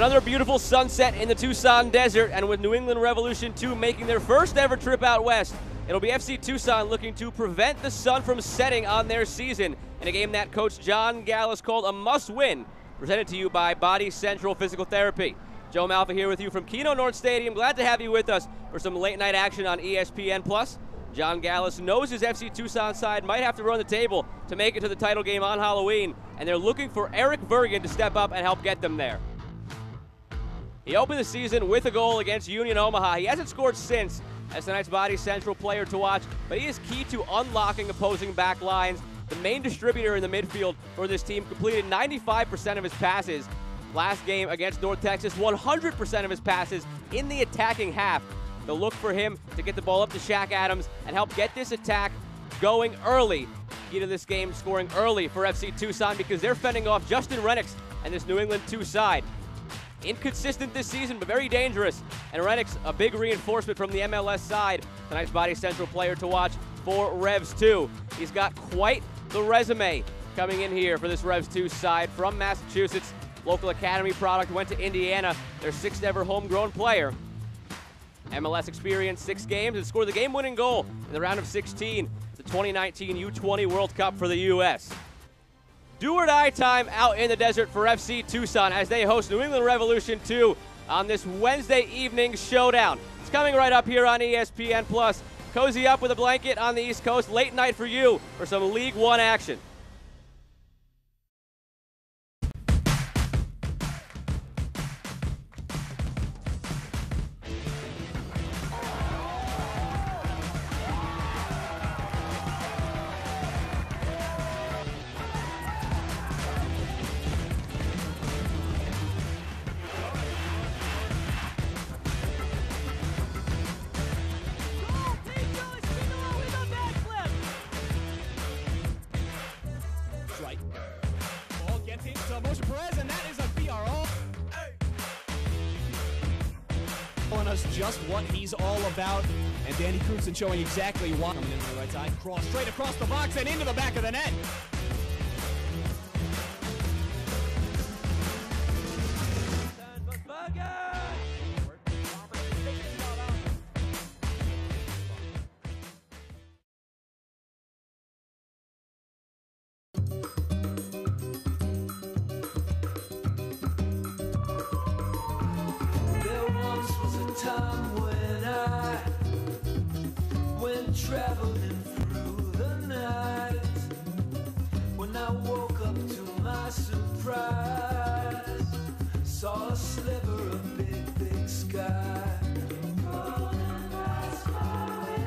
Another beautiful sunset in the Tucson desert, and with New England Revolution 2 making their first ever trip out west, it'll be FC Tucson looking to prevent the sun from setting on their season in a game that Coach John Gallus called a must-win, presented to you by Body Central Physical Therapy. Joe Malfa here with you from Keno North Stadium. Glad to have you with us for some late-night action on ESPN+. John Gallus knows his FC Tucson side might have to run the table to make it to the title game on Halloween, and they're looking for Eric Vergen to step up and help get them there. He opened the season with a goal against Union Omaha. He hasn't scored since as tonight's Body Central player to watch, but he is key to unlocking opposing back lines. The main distributor in the midfield for this team completed 95% of his passes last game against North Texas, 100% of his passes in the attacking half. They'll look for him to get the ball up to Shaq Adams and help get this attack going early. Key to this game, scoring early for FC Tucson because they're fending off Justin Rennicks and this New England 2 side. Inconsistent this season, but very dangerous. And Rennicks, a big reinforcement from the MLS side. Tonight's Body Central player to watch for Revs 2. He's got quite the resume coming in here for this Revs 2 side from Massachusetts. Local academy product, went to Indiana, their 6th ever homegrown player. MLS experience, 6 games, and scored the game-winning goal in the round of 16, the 2019 U20 World Cup for the U.S. Do or die time out in the desert for FC Tucson as they host New England Revolution 2 on this Wednesday evening showdown. It's coming right up here on ESPN+. Cozy up with a blanket on the East Coast. Late night for you for some League One action. Us just what he's all about, and Danny Crutzen showing exactly why. Coming in on the right side, cross straight across the box and into the back of the net. Time when I went traveling through the night, when I woke up to my surprise, saw a sliver of big, big sky. Golden lights flowing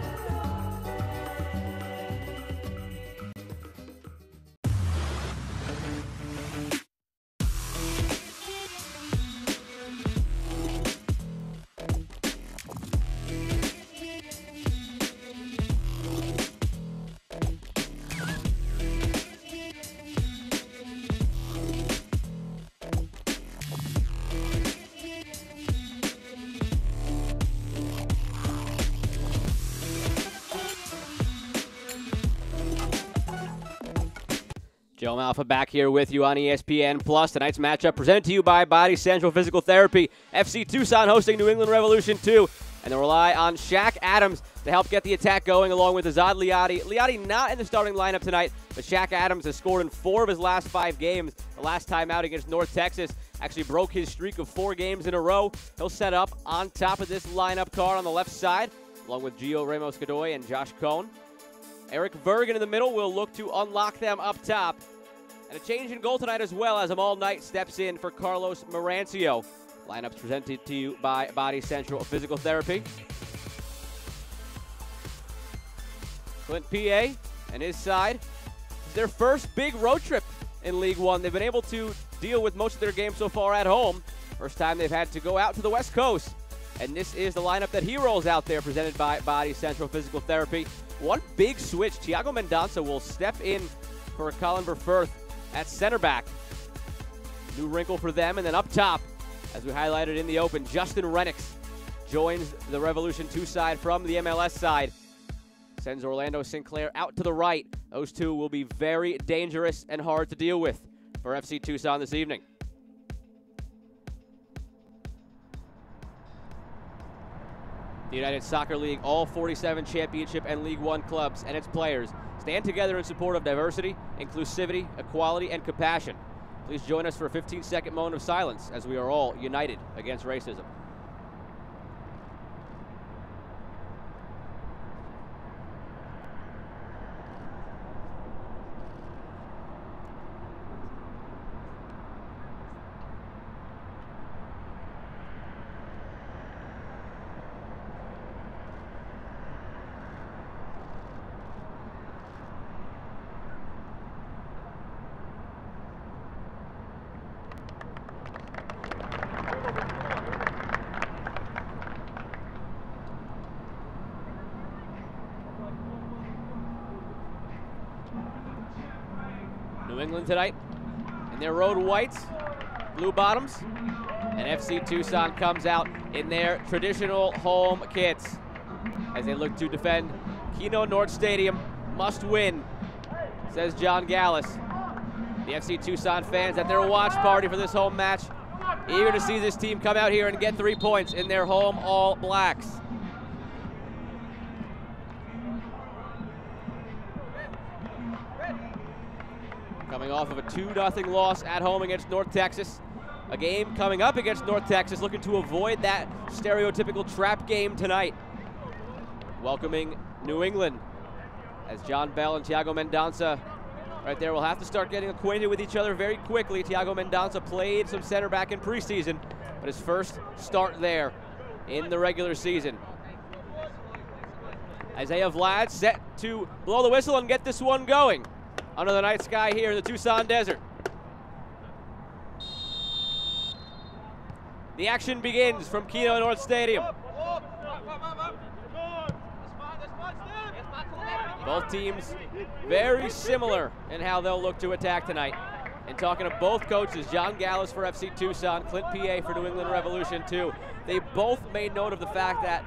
Joe Malfa back here with you on ESPN+. Tonight's matchup presented to you by Body Central Physical Therapy. FC Tucson hosting New England Revolution 2. And they rely on Shaq Adams to help get the attack going along with Azad Liati. Liati not in the starting lineup tonight, but Shaq Adams has scored in 4 of his last 5 games. The last time out against North Texas actually broke his streak of 4 games in a row. He'll set up on top of this lineup card on the left side, along with Gio Ramos-Godoy and Josh Cohn. Eric Vergen in the middle will look to unlock them up top. And a change in goal tonight as well as Amal Knight steps in for Carlos Marancio. Lineups presented to you by Body Central Physical Therapy. Clint P.A. and his side. It's their first big road trip in League One. They've been able to deal with most of their games so far at home. First time they've had to go out to the West Coast. And this is the lineup that he rolls out there, presented by Body Central Physical Therapy. One big switch. Thiago Mendonça will step in for Colin Verfurth at center back. New wrinkle for them. And then up top, as we highlighted in the open, Justin Rennicks joins the Revolution 2 side from the MLS side. Sends Orlando Sinclair out to the right. Those two will be very dangerous and hard to deal with for FC Tucson this evening. The United Soccer League, all 47 championship and League One clubs and its players stand together in support of diversity, inclusivity, equality, and compassion. Please join us for a 15-second moment of silence as we are all united against racism. New England tonight in their road whites, blue bottoms, and FC Tucson comes out in their traditional home kits as they look to defend Kino North Stadium. Must win, says John Gallus. The FC Tucson fans at their watch party for this home match, eager to see this team come out here and get 3 points in their home All Blacks. Coming off of a 2-0 loss at home against North Texas. A game coming up against North Texas, looking to avoid that stereotypical trap game tonight. Welcoming New England as John Bell and Thiago Mendonça right there will have to start getting acquainted with each other very quickly. Thiago Mendonça played some center back in preseason, but his first start there in the regular season. Isaiah Vlad set to blow the whistle and get this one going under the night sky here in the Tucson desert. The action begins from Kino North Stadium. Both teams very similar in how they'll look to attack tonight. And talking to both coaches, John Gallus for FC Tucson, Clint PA for New England Revolution 2, they both made note of the fact that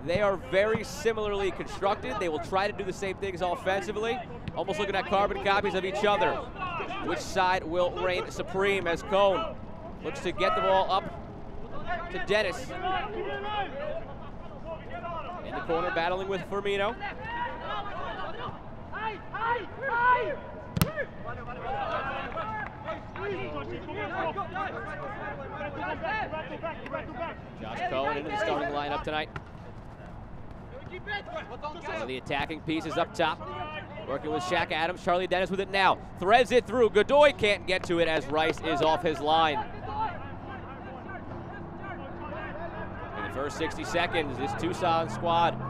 they are very similarly constructed. They will try to do the same things offensively, almost looking at carbon copies of each other. Which side will reign supreme as Cone looks to get the ball up to Dennis. In the corner, battling with Firmino. Josh Cohen into the starting lineup tonight. One of the attacking pieces up top, working with Shaq Adams. Charlie Dennis with it now. Threads it through. Godoy can't get to it as Rice is off his line. In the first 60 seconds, this Tucson squad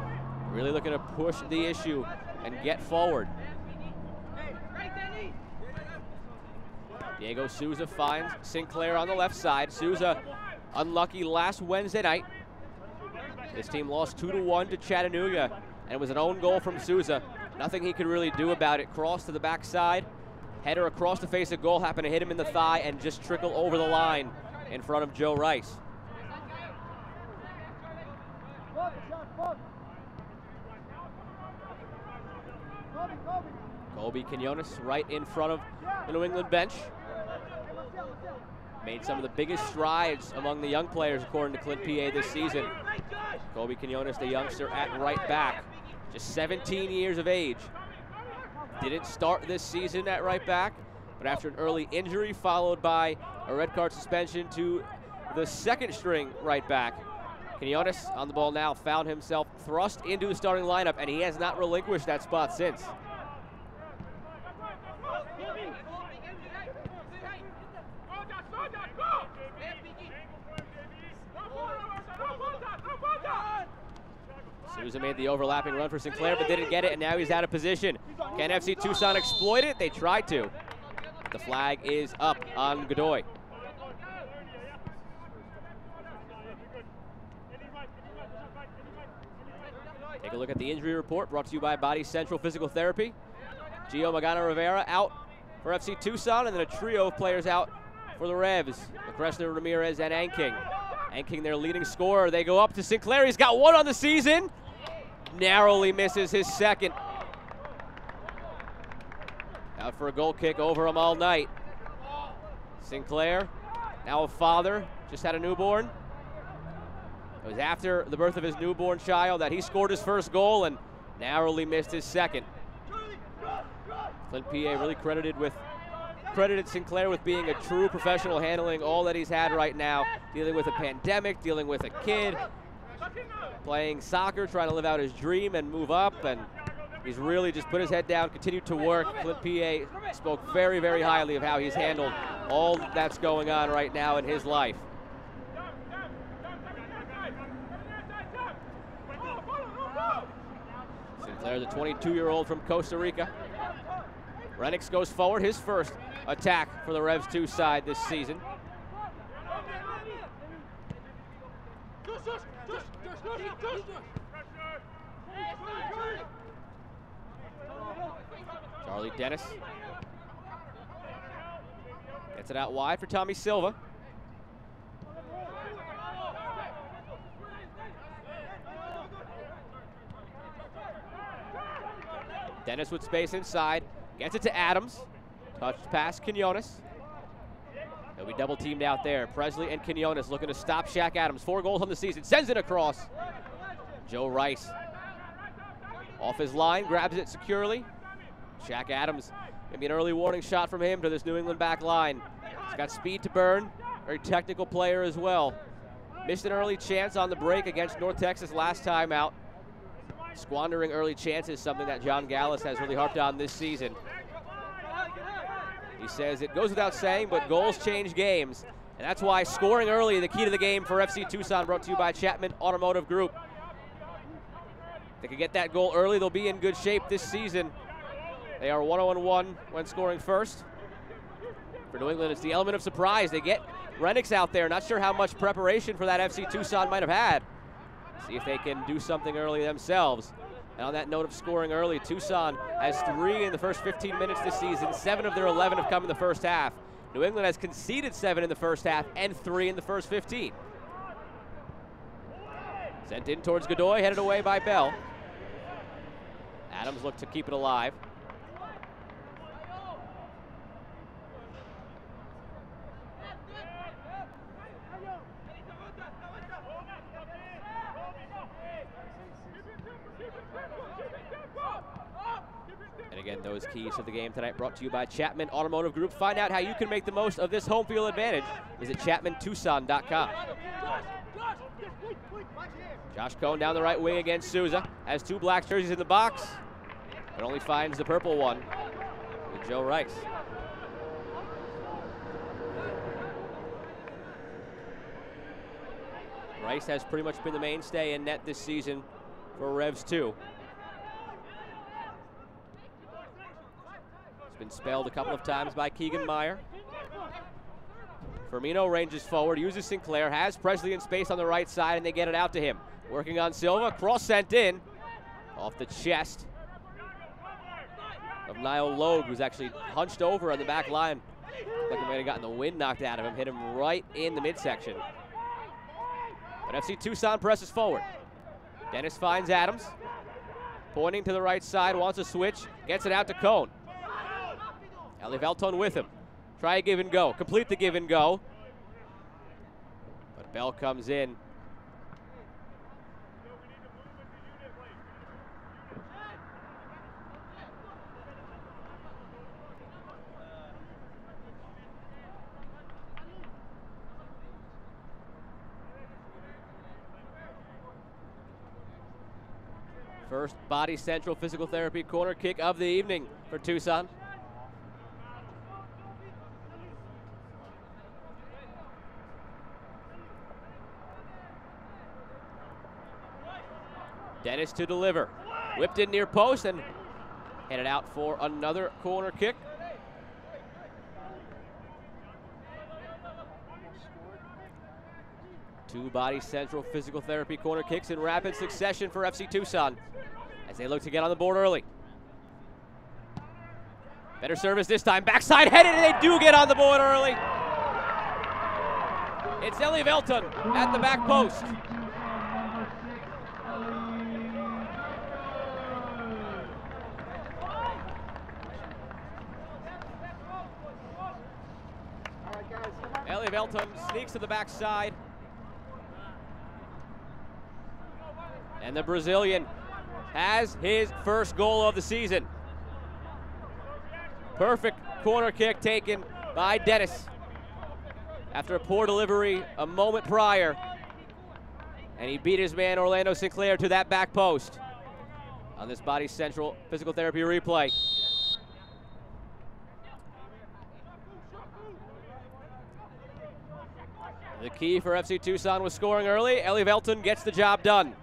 really looking to push the issue and get forward. Diego Souza finds Sinclair on the left side. Souza unlucky last Wednesday night. This team lost 2-1 to Chattanooga, and it was an own goal from Souza. Nothing he could really do about it. Cross to the backside, header across the face of goal, happened to hit him in the thigh and just trickle over the line in front of Joe Rice. Colby Quinones right in front of the New England bench. Made some of the biggest strides among the young players, according to Clint PA, this season. Colby Quinones, the youngster at right back, just 17 years of age. Didn't start this season at right back, but after an early injury followed by a red card suspension to the second string right back, Quinones on the ball now found himself thrust into the starting lineup, and he has not relinquished that spot since. Souza made the overlapping run for Sinclair, but didn't get it, and now he's out of position. Can FC Tucson exploit it? They tried to. The flag is up on Godoy. Take a look at the injury report brought to you by Body Central Physical Therapy. Gio Magana Rivera out for FC Tucson, and then a trio of players out for the Revs. Cressner, Ramirez, and Anking. Anking, their leading scorer. They go up to Sinclair. He's got one on the season. Narrowly misses his second. Out for a goal kick over him all night. Sinclair, now a father, just had a newborn. It was after the birth of his newborn child that he scored his first goal and narrowly missed his second. Clint PA really credited Sinclair with being a true professional, handling all that he's had right now, dealing with a pandemic, dealing with a kid, playing soccer, trying to live out his dream and move up, and he's really just put his head down, continued to work. Clint PA spoke very, very highly of how he's handled all that's going on right now in his life. Sinclair, the 22-year-old from Costa Rica. Renix goes forward, his first attack for the Revs 2 side this season. Charlie Dennis gets it out wide for Tommy Silva. Dennis with space inside, gets it to Adams. Touched past Quinones. They'll be double teamed out there. Presley and Quinones looking to stop Shaq Adams. 4 goals on the season, sends it across. Joe Rice off his line, grabs it securely. Shaq Adams, maybe an early warning shot from him to this New England back line. He's got speed to burn, very technical player as well. Missed an early chance on the break against North Texas last time out. Squandering early chances, something that John Gallus has really harped on this season. He says it goes without saying, but goals change games. And that's why scoring early is the key to the game for FC Tucson, brought to you by Chapman Automotive Group. If they can get that goal early, they'll be in good shape this season. They are 1-0-1 when scoring first. For New England, it's the element of surprise. They get Renix out there. Not sure how much preparation for that FC Tucson might have had. See if they can do something early themselves. And on that note of scoring early, Tucson has 3 in the first 15 minutes this season. 7 of their 11 have come in the first half. New England has conceded 7 in the first half and 3 in the first 15. Sent in towards Godoy, headed away by Bell. Adams looked to keep it alive. And again, those keys to the game tonight brought to you by Chapman Automotive Group. Find out how you can make the most of this home field advantage. Visit ChapmanTucson.com. Josh Cohn down the right wing against Souza. Has 2 black jerseys in the box, but only finds the purple one with Joe Rice. Rice has pretty much been the mainstay in net this season for Revs 2. He's been spelled a couple of times by Keegan Meyer. Firmino ranges forward, uses Sinclair, has Presley in space on the right side, and they get it out to him. Working on Silva, cross sent in, off the chest of Niall Logue, who's actually hunched over on the back line. Like he might have gotten the wind knocked out of him, hit him right in the midsection. But FC Tucson presses forward. Dennis finds Adams, pointing to the right side, wants a switch, gets it out to Cohn. Eli Velton with him. Try a give and go, complete the give and go. But Bell comes in. First Body Central Physical Therapy corner kick of the evening for Tucson. Dennis to deliver. Whipped in near post and headed out for another corner kick. Two Body Central Physical Therapy corner kicks in rapid succession for FC Tucson as they look to get on the board early. Better service this time. Backside headed, and they do get on the board early. It's Eli Velton at the back post. Eli Velton sneaks to the backside. And the Brazilian has his first goal of the season. Perfect corner kick taken by Dennis after a poor delivery a moment prior. And he beat his man Orlando Sinclair to that back post on this Body Central physical therapy replay. The key for FC Tucson was scoring early. Ellie Velton gets the job done.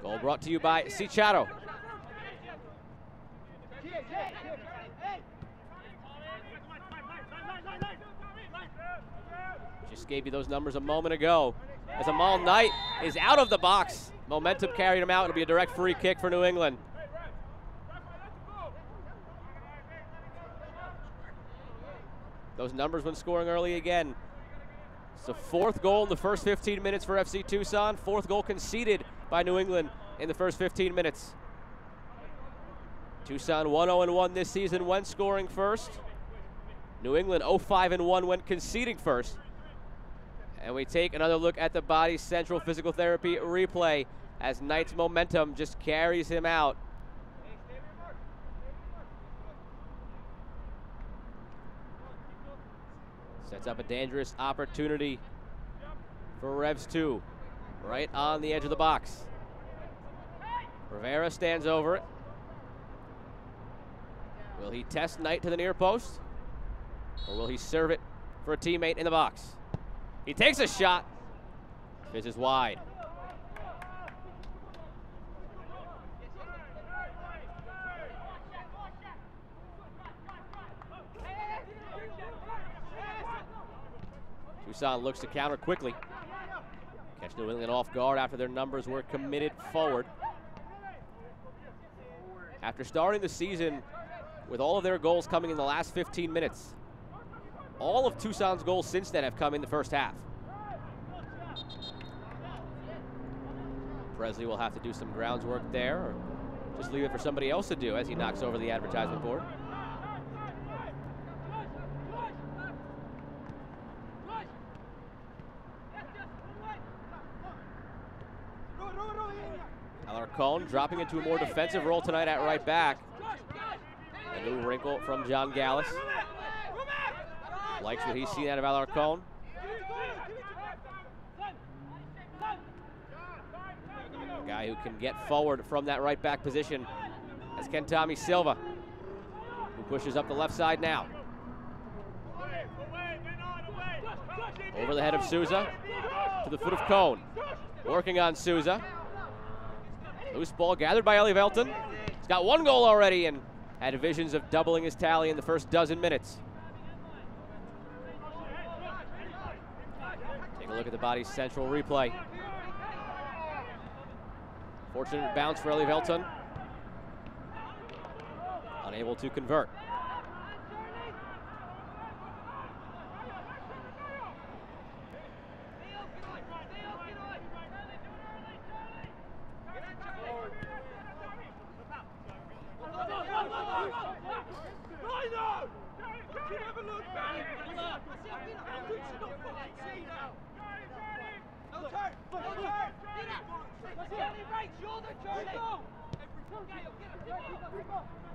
Goal brought to you by Cicharo. Just gave you those numbers a moment ago. As Amal Knight is out of the box. Momentum carried him out. It'll be a direct free kick for New England. Those numbers when scoring early again. It's the fourth goal in the first 15 minutes for FC Tucson. Fourth goal conceded by New England in the first 15 minutes. Tucson 1-0-1 this season when scoring first. New England 0-5-1 when conceding first. And we take another look at the Body Central physical therapy replay as Knight's momentum just carries him out. Sets up a dangerous opportunity for Revs 2, right on the edge of the box. Rivera stands over it. Will he test Knight to the near post? Or will he serve it for a teammate in the box? He takes a shot. This is wide. Tucson looks to counter quickly. Catch New England off guard after their numbers were committed forward. After starting the season with all of their goals coming in the last 15 minutes, all of Tucson's goals since then have come in the first half. Presley will have to do some groundwork there, or just leave it for somebody else to do as he knocks over the advertisement board. Alarcon dropping into a more defensive role tonight at right back. A new wrinkle from John Gallus. Likes what he's seen out of Alarcon. A guy who can get forward from that right back position as Kentami Silva, who pushes up the left side now. Over the head of Souza to the foot of Cone. Working on Souza. Loose ball gathered by Ellie Velton. He's got one goal already and had visions of doubling his tally in the first dozen minutes. Take a look at the Body Central replay. Fortunate bounce for Ellie Velton. Unable to convert.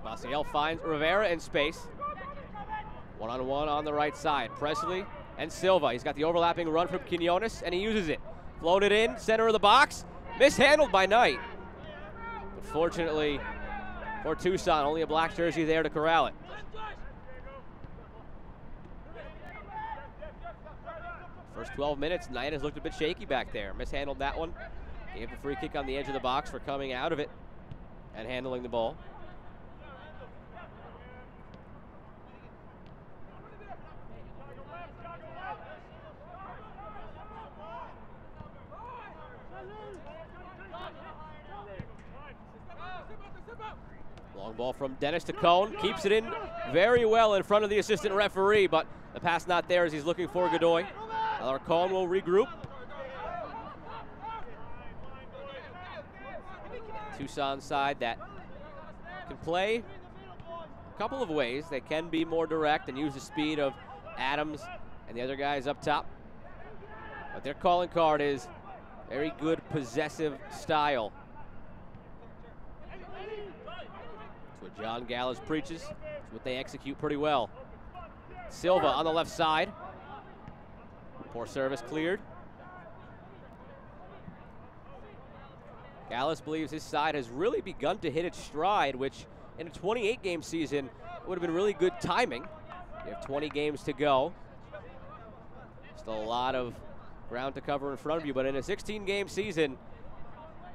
Maciel finds Rivera in space. One-on-one on the right side. Presley and Silva. He's got the overlapping run from Quinones, and he uses it. Floated in, center of the box. Mishandled by Knight. But fortunately for Tucson, only a black jersey there to corral it. First 12 minutes, Knight has looked a bit shaky back there. Mishandled that one. Gave the free kick on the edge of the box for coming out of it and handling the ball. Long ball from Dennis to Cone. Keeps it in very well in front of the assistant referee, but the pass not there as he's looking for Godoy. Alarcon will regroup. Tucson side that can play a couple of ways. They can be more direct and use the speed of Adams and the other guys up top. But their calling card is very good possessive style. That's what John Gallus preaches. It's what they execute pretty well. Silva on the left side. Poor service cleared. Gallus believes his side has really begun to hit its stride, which in a 28-game season would have been really good timing. You have 20 games to go. Still a lot of ground to cover in front of you, but in a 16-game season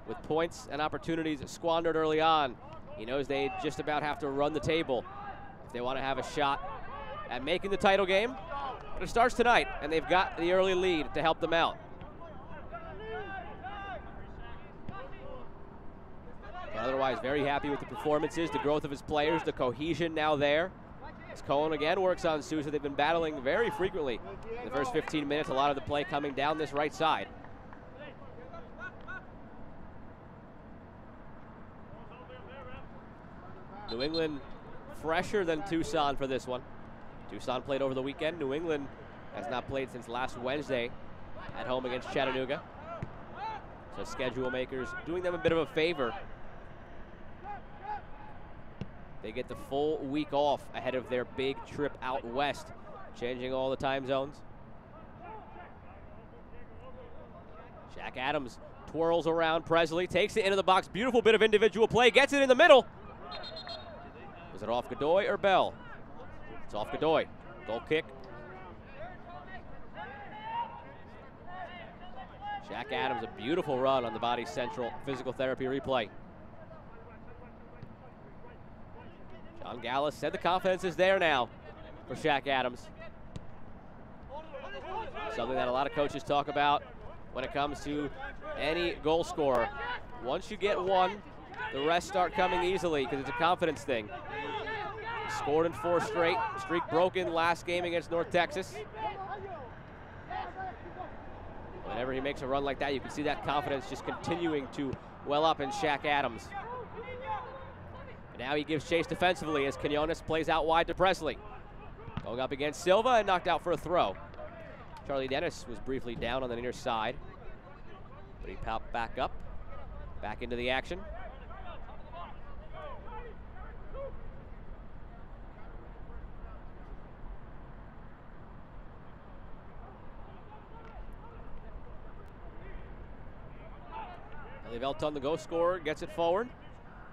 with points and opportunities squandered early on, he knows they just about have to run the table if they want to have a shot at making the title game. But it starts tonight, and they've got the early lead to help them out. But otherwise, very happy with the performances, the growth of his players, the cohesion now there. As Cohen again works on Sousa, they've been battling very frequently in the first 15 minutes, a lot of the play coming down this right side. New England fresher than Tucson for this one. Tucson played over the weekend. New England has not played since last Wednesday at home against Chattanooga. So schedule makers doing them a bit of a favor. They get the full week off ahead of their big trip out west, changing all the time zones. Shaq Adams twirls around Presley, takes it into the box. Beautiful bit of individual play, gets it in the middle. Was it off Godoy or Bell? It's off Godoy. Goal kick. Shaq Adams, a beautiful run on the Body Central physical therapy replay. John Gallus said the confidence is there now for Shaq Adams. Something that a lot of coaches talk about when it comes to any goal scorer. Once you get one, the rest start coming easily because it's a confidence thing. He scored in 4 straight, streak broken last game against North Texas. Whenever he makes a run like that, you can see that confidence just continuing to well up in Shaq Adams. Now he gives chase defensively as Quinones plays out wide to Presley. Going up against Silva and knocked out for a throw. Charlie Dennis was briefly down on the near side, but he popped back up, back into the action. Ellie Velton, the goal scorer, gets it forward.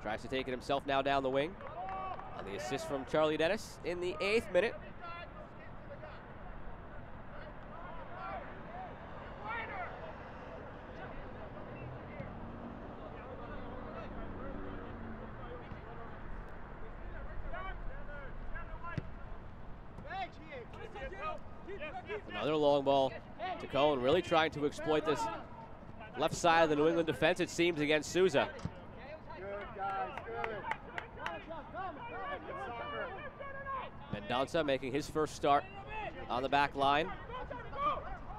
Tries to take it himself now down the wing. On the assist from Charlie Dennis in the 8th minute. Another long ball to Cohen, really trying to exploit this left side of the New England defense, it seems, against Sousa. Mendonça making his first start on the back line.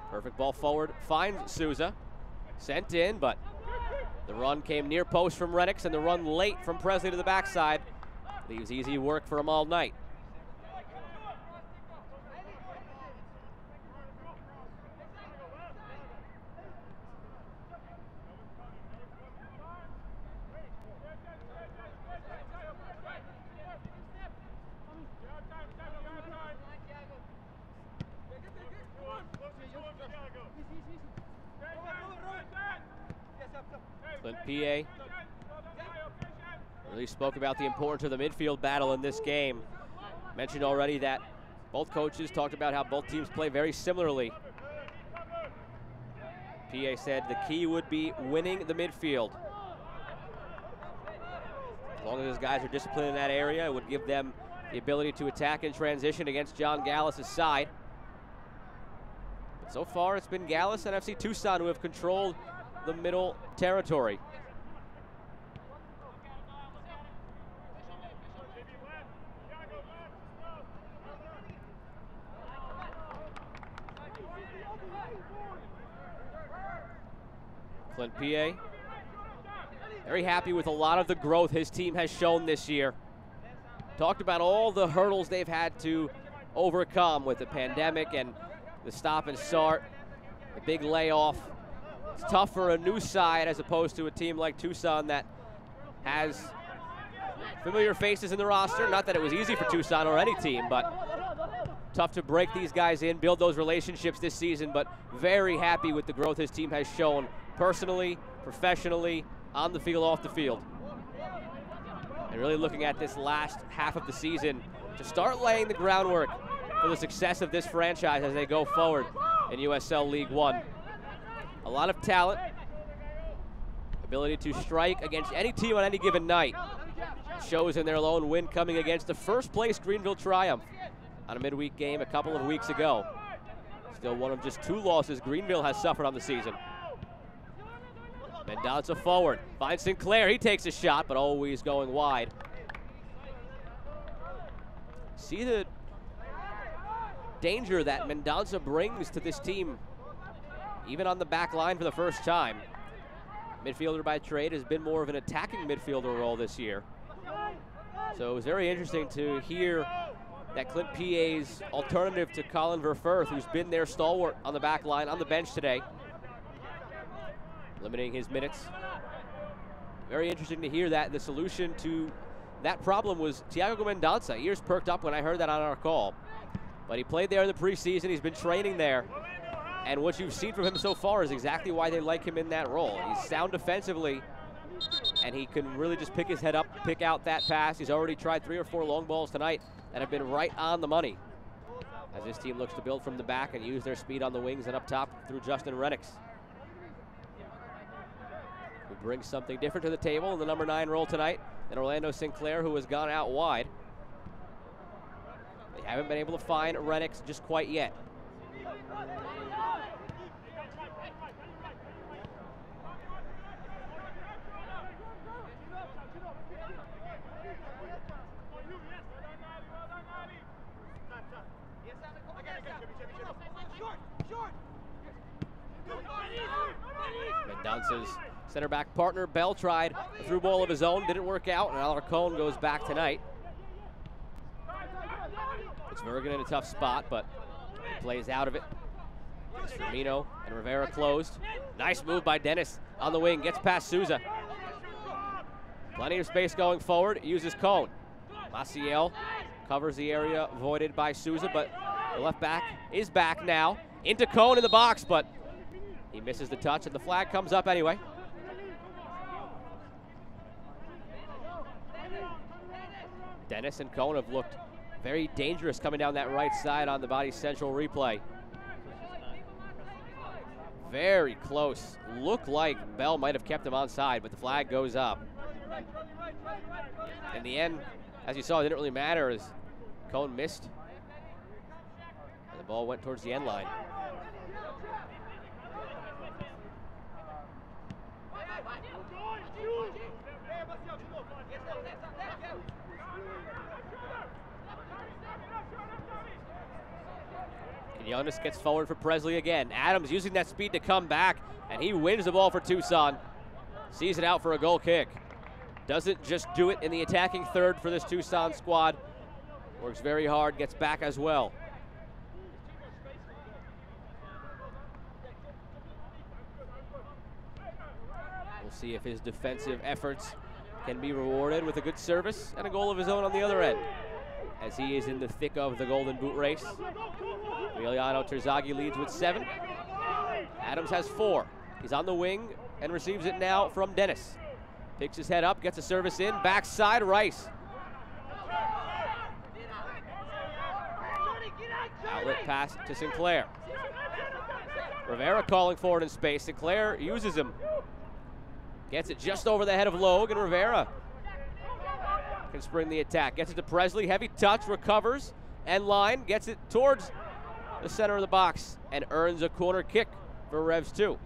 Perfect ball forward, finds Sousa. Sent in, but the run came near post from Renix, and the run late from Presley to the backside leaves easy work for him all night. Clint PA really spoke about the importance of the midfield battle in this game. Mentioned already that both coaches talked about how both teams play very similarly. PA said the key would be winning the midfield. As long as those guys are disciplined in that area, it would give them the ability to attack in transition against John Gallus' side. But so far, it's been Gallus and FC Tucson who have controlled the middle territory. Clint PA, very happy with a lot of the growth his team has shown this year. Talked about all the hurdles they've had to overcome with the pandemic and the stop and start. a big layoff. It's tough for a new side as opposed to a team like Tucson that has familiar faces in the roster. Not that it was easy for Tucson or any team, but tough to break these guys in, build those relationships this season, but very happy with the growth his team has shown personally, professionally, on the field, off the field. And really looking at this last half of the season to start laying the groundwork for the success of this franchise as they go forward in USL League One. A lot of talent, ability to strike against any team on any given night. Shows in their lone win coming against the first place Greenville Triumph on a midweek game a couple of weeks ago. Still one of just 2 losses Greenville has suffered on the season. Mendonça forward, finds Sinclair, he takes a shot, but always going wide. See the danger that Mendonça brings to this team, even on the back line for the first time. Midfielder by trade, has been more of an attacking midfielder role this year. So it was very interesting to hear that Clint PA's alternative to Colin Verfurth, who's been their stalwart on the back line, on the bench today, limiting his minutes. Very interesting to hear that the solution to that problem was Thiago Mendonça. Ears perked up when I heard that on our call. But he played there in the preseason. He's been training there. And what you've seen from him so far is exactly why they like him in that role. He's sound defensively, and he can really just pick his head up, pick out that pass. He's already tried 3 or 4 long balls tonight that have been right on the money, as this team looks to build from the back and use their speed on the wings and up top through Justin Renix, who brings something different to the table in the number 9 role tonight than Orlando Sinclair, who has gone out wide. They haven't been able to find Renix just quite yet. Mendonça's center back partner, Bell, tried a through ball of his own, didn't work out, and Alarcon goes back tonight. It's Vergen in a tough spot, but he plays out of it. It's Firmino and Rivera closed. Nice move by Dennis on the wing, gets past Souza. Plenty of space going forward, uses Cone. Maciel covers the area voided by Souza, but the left back is back now. Into Cone in the box, but he misses the touch, and the flag comes up anyway. Dennis and Cone have looked very dangerous coming down that right side on the Body Central replay. Very close. Looked like Bell might have kept him onside, but the flag goes up. In the end, as you saw, it didn't really matter as Cone missed, and the ball went towards the end line. Quinones gets forward for Presley again. Adams using that speed to come back, and he wins the ball for Tucson. Sees it out for a goal kick. Doesn't just do it in the attacking third for this Tucson squad. Works very hard, gets back as well. We'll see if his defensive efforts can be rewarded with a good service and a goal of his own on the other end, as he is in the thick of the Golden Boot race. Emiliano Terzaghi leads with 7. Adams has 4. He's on the wing and receives it now from Dennis. Picks his head up, gets a service in, backside Rice. Outlet pass to Sinclair. Rivera calling forward in space. Sinclair uses him. Gets it just over the head of Logue, and Rivera can spring the attack. Gets it to Presley, heavy touch, recovers, and line, gets it towards the center of the box, and earns a corner kick for Revs 2.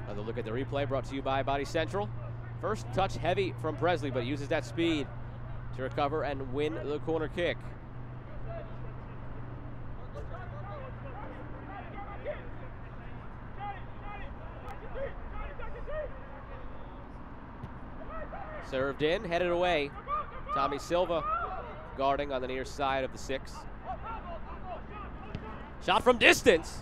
Another look at the replay brought to you by Body Central. First touch heavy from Presley, but uses that speed to recover and win the corner kick. Served in, headed away Tommy Silva guarding on the near side of the 6. Shot from distance.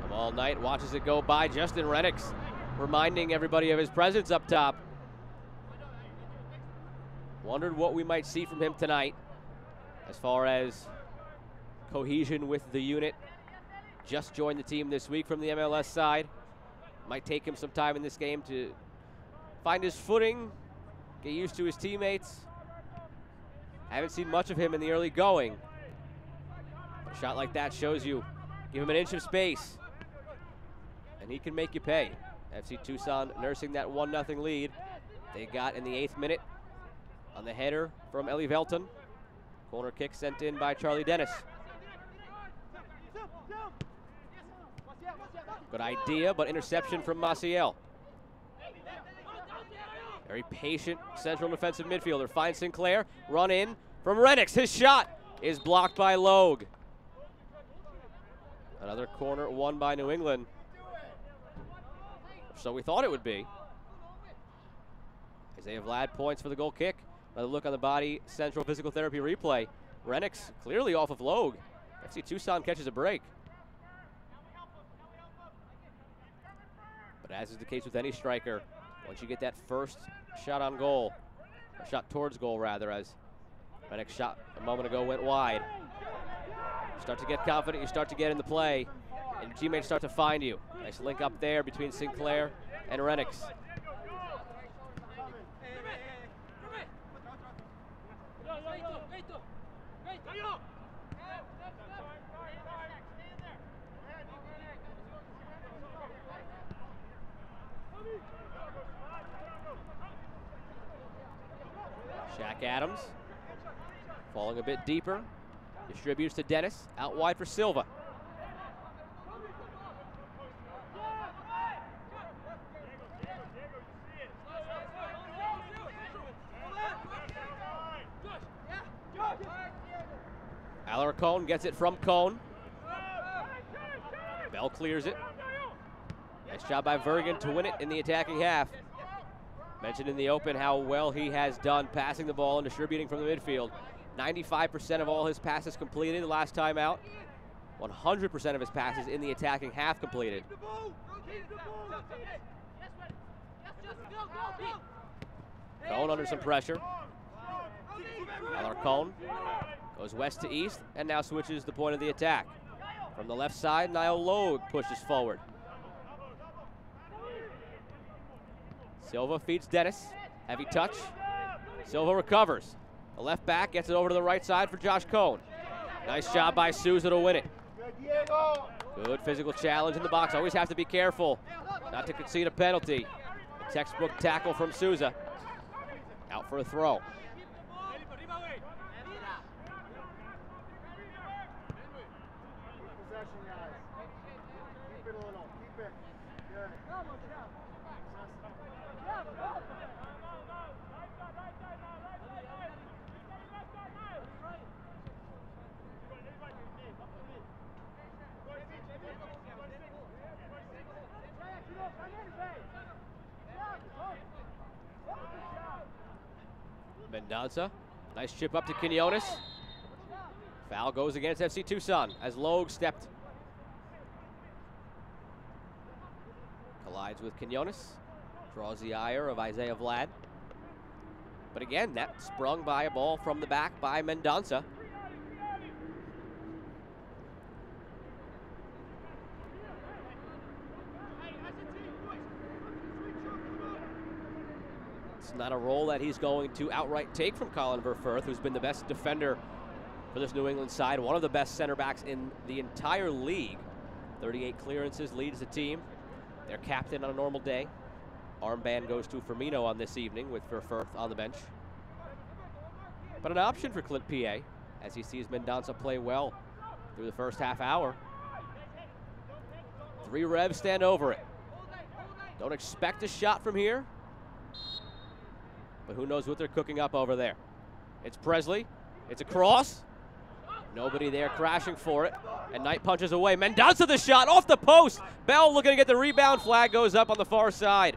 Of all night, watches it go by. Justin Rennicks reminding everybody of his presence up top. Wondered what we might see from him tonight as far as cohesion with the unit. Just joined the team this week from the MLS side. Might take him some time in this game to find his footing, get used to his teammates. Haven't seen much of him in the early going. A shot like that shows you, give him an inch of space, and he can make you pay. FC Tucson nursing that 1-0 lead. They got in the 8th minute on the header from Eli Velton. Corner kick sent in by Charlie Dennis. Good idea, but interception from Maciel. Very patient central defensive midfielder. Finds Sinclair, run in from Rennicks. His shot is blocked by Logue. Another corner won by New England. So we thought it would be. Isaiah Vlad points for the goal kick. Another look on the body, central physical therapy replay. Rennicks clearly off of Logue. FC Tucson catches a break. But as is the case with any striker, once you get that first shot on goal, or shot towards goal rather, as Rennicks' shot a moment ago went wide, you start to get confident, you start to get in the play, and your teammates start to find you. Nice link up there between Sinclair and Rennicks. Shaq Adams falling a bit deeper, distributes to Dennis, out wide for Silva. Alarcón gets it from Cone. Bell clears it. Nice job by Vergen to win it in the attacking half. Mentioned in the open how well he has done passing the ball and distributing from the midfield. 95% of all his passes completed the last time out. 100% of his passes in the attacking half completed. Cone under some pressure. Alarcón goes west to east and now switches the point of the attack. From the left side, Niall Logue pushes forward. Silva feeds Dennis. Heavy touch. Silva recovers. The left back gets it over to the right side for Josh Cone. Nice job by Souza to win it. Good physical challenge in the box. Always have to be careful not to concede a penalty. A textbook tackle from Souza. Out for a throw. Mendonça, nice chip up to Quinones. Foul goes against FC Tucson as Logue stepped. Collides with Quinones, draws the ire of Isaiah Vlad. But again, that sprung by a ball from the back by Mendonça. It's not a role that he's going to outright take from Colin Verfurth, who's been the best defender for this New England side, one of the best center backs in the entire league. 38 clearances, leads the team. Their captain on a normal day. Armband goes to Firmino on this evening with Verfurth on the bench. But an option for Clint P.A. as he sees Mendonça play well through the first half hour. 3 Revs stand over it. Don't expect a shot from here, but who knows what they're cooking up over there. It's Presley. It's a cross. Nobody there crashing for it. And Knight punches away. Mendonça the shot off the post. Bell looking to get the rebound. Flag goes up on the far side.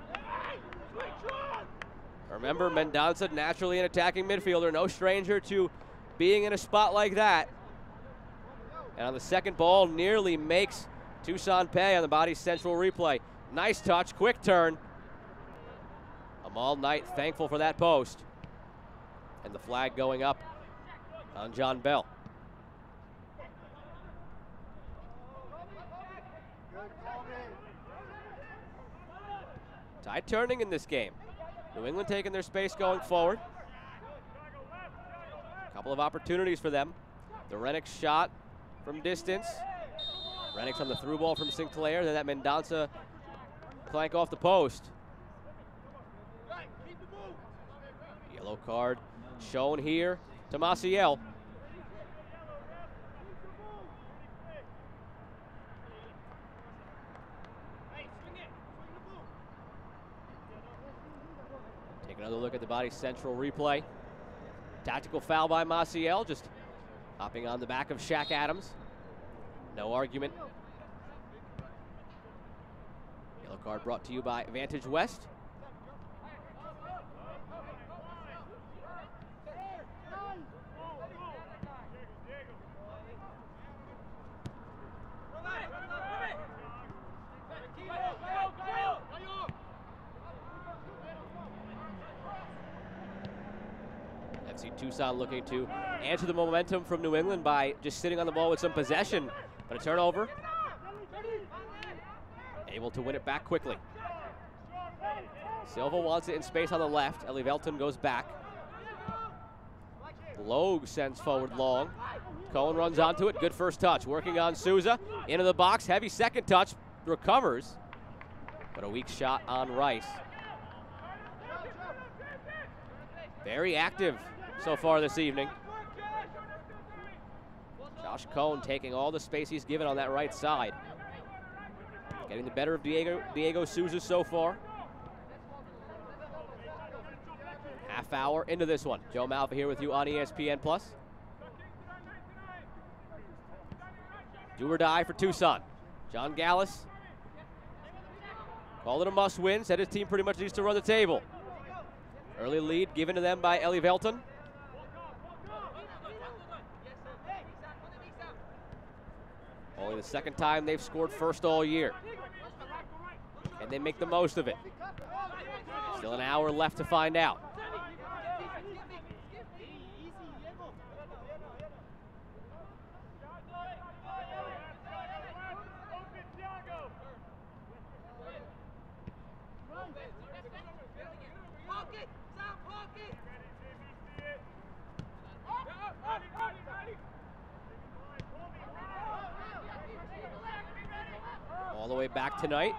Remember, Mendonça naturally an attacking midfielder, no stranger to being in a spot like that. And on the second ball, nearly makes Tucson pay on the body central replay. Nice touch, quick turn. Amal Knight thankful for that post. And the flag going up on John Bell. Tide turning in this game. New England taking their space going forward. A couple of opportunities for them. The Rennick shot from distance. Rennick's on the through ball from Sinclair. Then that Mendonça clank off the post. Yellow card shown here to Maciel. Take another look at the body central replay. Tactical foul by Maciel, just hopping on the back of Shaq Adams. No argument. Yellow card brought to you by Vantage West. FC Tucson looking to answer the momentum from New England by just sitting on the ball with some possession, but a turnover. Able to win it back quickly. Silva wants it in space on the left. Ellie Velton goes back. Logue sends forward long. Cohen runs onto it. Good first touch. Working on Souza. Into the box. Heavy second touch. Recovers. But a weak shot on Rice. Very active so far this evening. Josh Cohen taking all the space he's given on that right side. Getting the better of Diego Souza so far. Half hour into this one. Joe Malva here with you on ESPN+. Do or die for Tucson. John Gallus called it a must-win. Said his team pretty much needs to run the table. Early lead given to them by Ellie Velton. Only the second time they've scored first all year. And they make the most of it. Still an hour left to find out. All the way back tonight.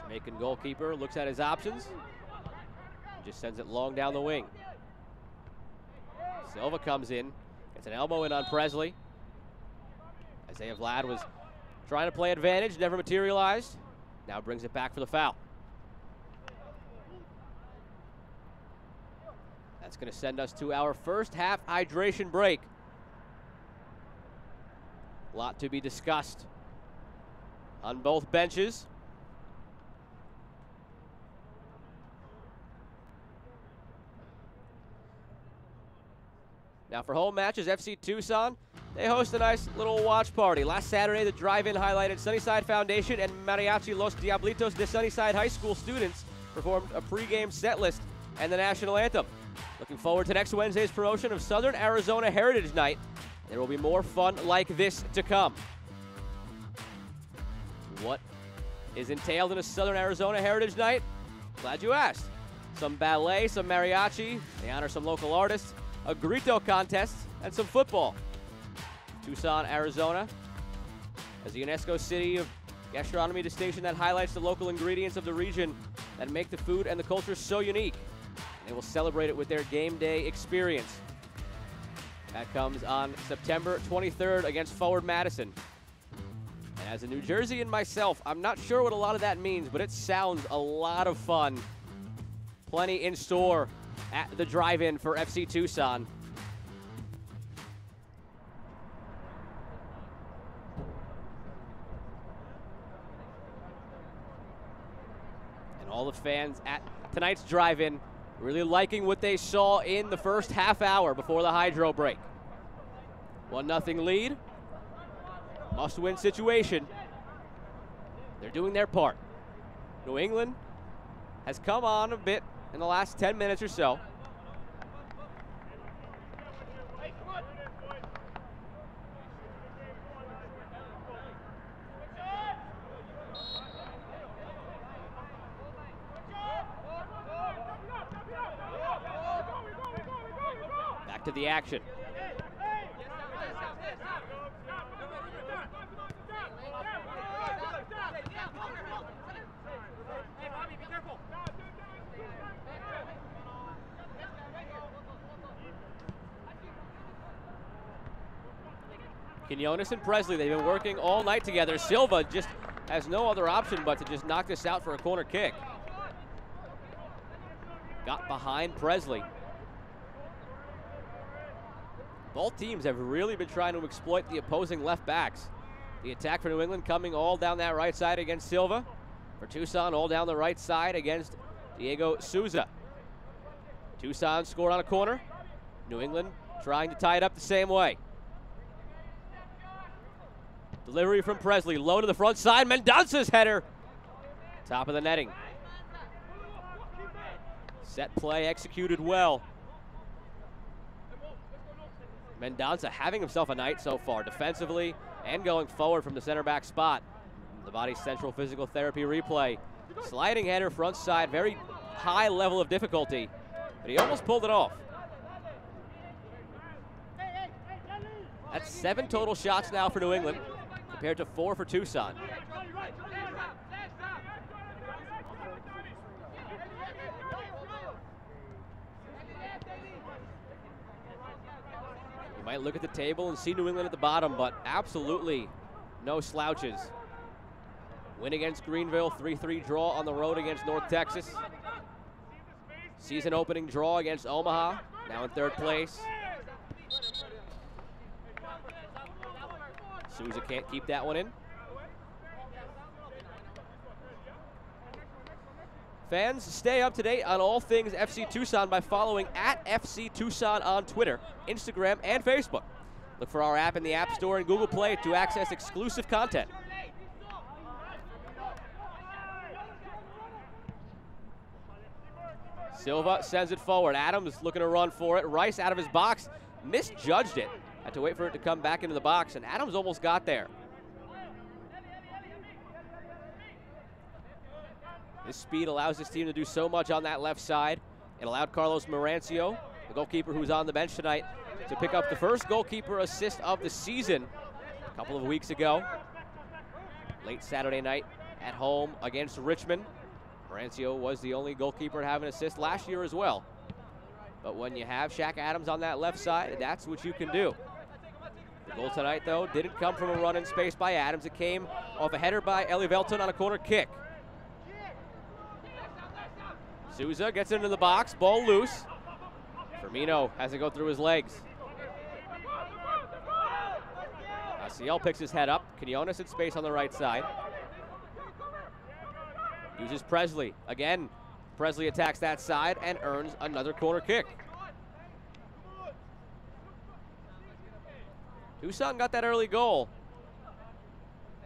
Jamaican goalkeeper looks at his options. Just sends it long down the wing. Silva comes in. Gets an elbow in on Presley. Isaiah Vlad was trying to play advantage, never materialized. Now brings it back for the foul. That's going to send us to our first half hydration break. A lot to be discussed on both benches. Now for home matches, FC Tucson, they host a nice little watch party. Last Saturday, the drive-in highlighted Sunnyside Foundation and Mariachi Los Diablitos de Sunnyside High School students performed a pregame set list and the national anthem. Looking forward to next Wednesday's promotion of Southern Arizona Heritage Night. There will be more fun like this to come. What is entailed in a Southern Arizona Heritage Night? Glad you asked. Some ballet, some mariachi, they honor some local artists, a grito contest, and some football. Tucson, Arizona, as a UNESCO City of Gastronomy distinction that highlights the local ingredients of the region that make the food and the culture so unique. They will celebrate it with their game day experience. That comes on September 23rd against Forward Madison. And as a New Jerseyan myself, I'm not sure what a lot of that means, but it sounds a lot of fun. Plenty in store at the drive-in for FC Tucson. And all of College fans at tonight's drive-in really liking what they saw in the first half hour before the hydro break. 1-0 lead. Must-win situation. They're doing their part. New England has come on a bit in the last 10 minutes or so. Back to the action. Quinones and Presley, they've been working all night together. Silva just has no other option but to just knock this out for a corner kick. Got behind Presley. Both teams have really been trying to exploit the opposing left backs. The attack for New England coming all down that right side against Silva. For Tucson, all down the right side against Diego Souza. Tucson scored on a corner. New England trying to tie it up the same way. Delivery from Presley, low to the front side. Mendonca's header. Top of the netting. Set play executed well. Mendonca having himself a night so far, defensively and going forward from the center back spot. The Body Central Physical Therapy replay. Sliding header, front side, very high level of difficulty, but he almost pulled it off. That's 7 total shots now for New England, compared to 4 for Tucson. You might look at the table and see New England at the bottom, but absolutely no slouches. Win against Greenville, 3-3 draw on the road against North Texas. Season opening draw against Omaha, now in 3rd place. Souza can't keep that one in. Fans, stay up to date on all things FC Tucson by following @FC Tucson on Twitter, Instagram, and Facebook. Look for our app in the App Store and Google Play to access exclusive content. Silva sends it forward. Adams looking to run for it. Rice out of his box, misjudged it. Had to wait for it to come back into the box, and Adams almost got there. This speed allows this team to do so much on that left side. It allowed Carlos Marancio, the goalkeeper who's on the bench tonight, to pick up the first goalkeeper assist of the season a couple of weeks ago. Late Saturday night at home against Richmond. Marancio was the only goalkeeper to have an assist last year as well. But when you have Shaq Adams on that left side, that's what you can do. The goal tonight, though, didn't come from a run in space by Adams. It came off a header by Eli Velton on a corner kick. Souza gets into the box, ball loose. Firmino has to go through his legs. Ciel picks his head up. Quinones in space on the right side. Uses Presley. Again, Presley attacks that side and earns another corner kick. Tucson got that early goal,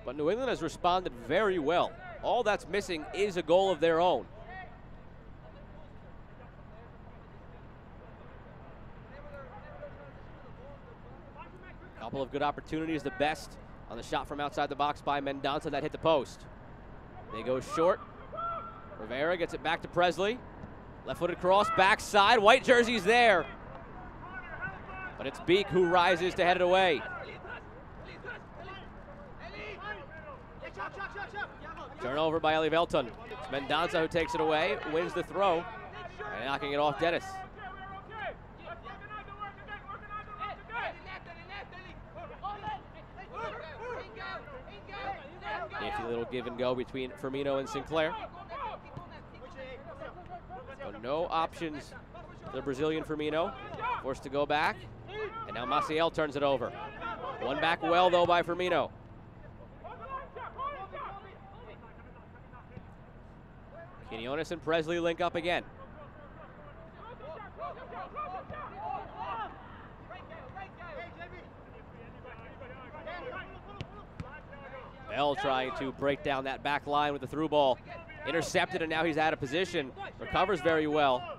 but New England has responded very well. All that's missing is a goal of their own. Couple of good opportunities, the best on the shot from outside the box by Mendonca that hit the post. They go short. Rivera gets it back to Presley. Left-footed cross, backside. White jersey's there. But it's Beek who rises to head it away. Turnover by Eli Velton. It's Mendonca who takes it away, wins the throw, and knocking it off Dennis. Nifty little give and go between Firmino and Sinclair. So no options for the Brazilian Firmino. Forced to go back. And now Maciel turns it over. One back well, though, by Firmino. Quinones and Presley link up again. Bell trying to break down that back line with the through ball. Intercepted, and now he's out of position. Recovers very well.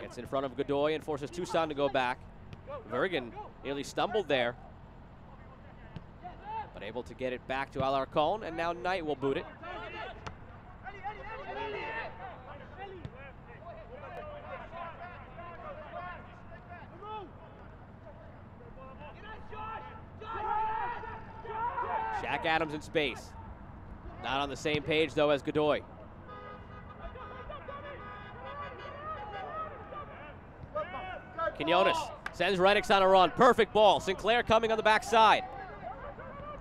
Gets in front of Godoy and forces Tucson to go back. Vergen nearly stumbled there, but able to get it back to Alarcón, and now Knight will boot it. Shaq Adams in space. Not on the same page, though, as Godoy. Quinones sends Renix on a run. Perfect ball. Sinclair coming on the backside.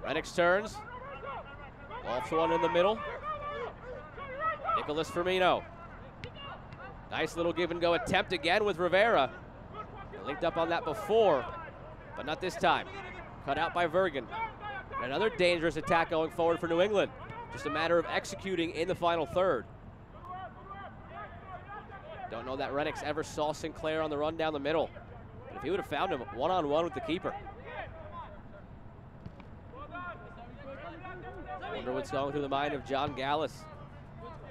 Renix turns. Ball for one in the middle. Nicholas Firmino. Nice little give and go attempt again with Rivera. They linked up on that before, but not this time. Cut out by Vergen. Another dangerous attack going forward for New England. Just a matter of executing in the final third. Don't know that Renix ever saw Sinclair on the run down the middle. But if he would have found him one-on-one with the keeper. Wonder what's going through the mind of John Gallus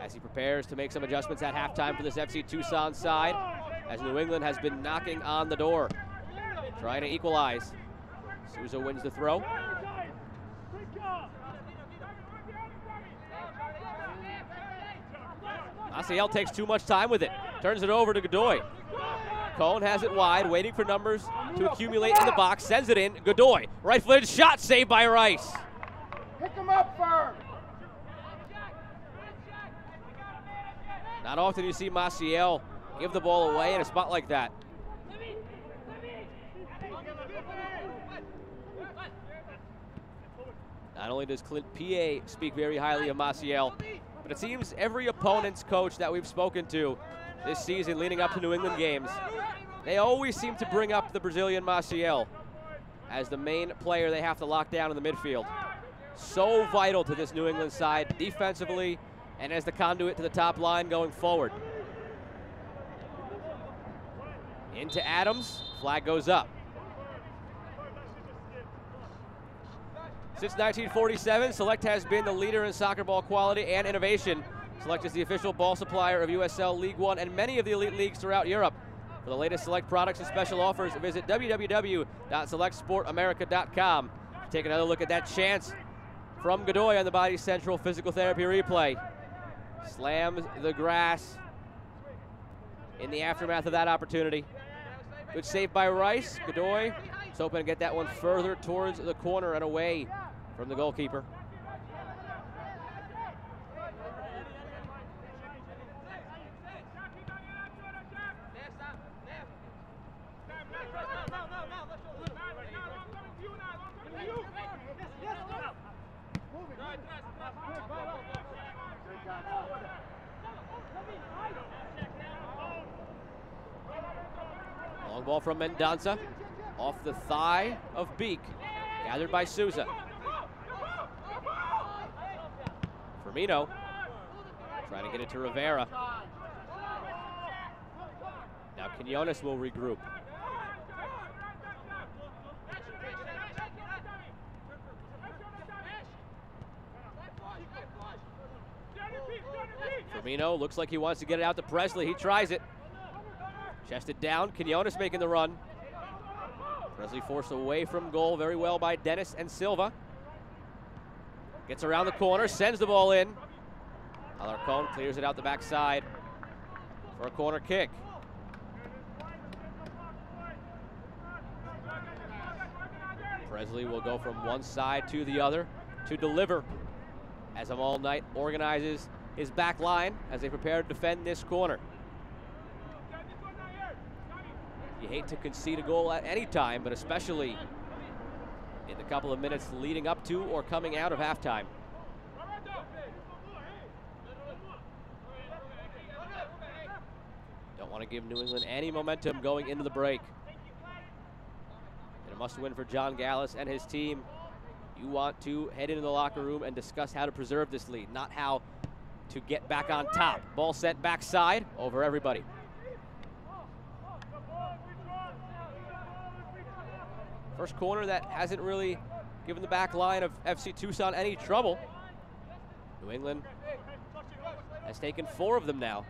as he prepares to make some adjustments at halftime for this FC Tucson side, as New England has been knocking on the door, trying to equalize. Souza wins the throw. Maciel takes too much time with it. Turns it over to Godoy. Cone has it wide, waiting for numbers to accumulate in the box. Sends it in. Godoy, right-footed shot, saved by Rice. Pick him up firm. Not often you see Maciel give the ball away in a spot like that. Not only does Clint P.A. speak very highly of Maciel, but it seems every opponent's coach that we've spoken to this season leading up to New England games, they always seem to bring up the Brazilian Maciel as the main player they have to lock down in the midfield. So vital to this New England side defensively and as the conduit to the top line going forward. Into Adams, flag goes up. Since 1947, Select has been the leader in soccer ball quality and innovation. Select is the official ball supplier of USL League One and many of the elite leagues throughout Europe. For the latest Select products and special offers, visit www.selectsportamerica.com. Take another look at that chance from Godoy on the Body Central physical therapy replay. Slams the grass in the aftermath of that opportunity. Good save by Rice. Godoy is hoping to get that one further towards the corner and away from the goalkeeper. Long ball from Mendonça, off the thigh of Beek, gathered by Souza. Firmino trying to get it to Rivera. Now Quinones will regroup. Firmino looks like he wants to get it out to Presley. He tries it. Chested down, Quinones making the run. Presley forced away from goal very well by Dennis and Silva. Gets around the corner, sends the ball in. Alarcón clears it out the backside for a corner kick. Presley will go from one side to the other to deliver as Amal Knight organizes his back line as they prepare to defend this corner. You hate to concede a goal at any time, but especially in the couple of minutes leading up to or coming out of halftime. Don't want to give New England any momentum going into the break. And a must-win for John Gallus and his team. You want to head into the locker room and discuss how to preserve this lead, not how to get back on top. Ball sent backside over everybody. First corner that hasn't really given the back line of FC Tucson any trouble. New England has taken 4 of them now.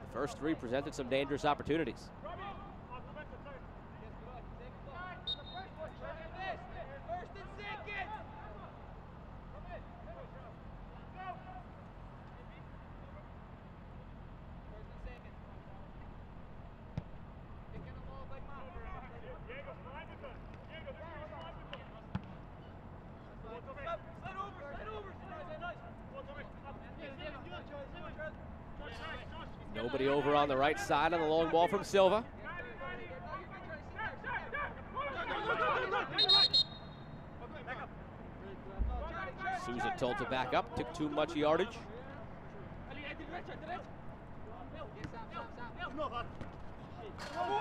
The first 3 presented some dangerous opportunities. Nobody over on the right side on the long ball from Silva. Souza told to back up, took too much yardage.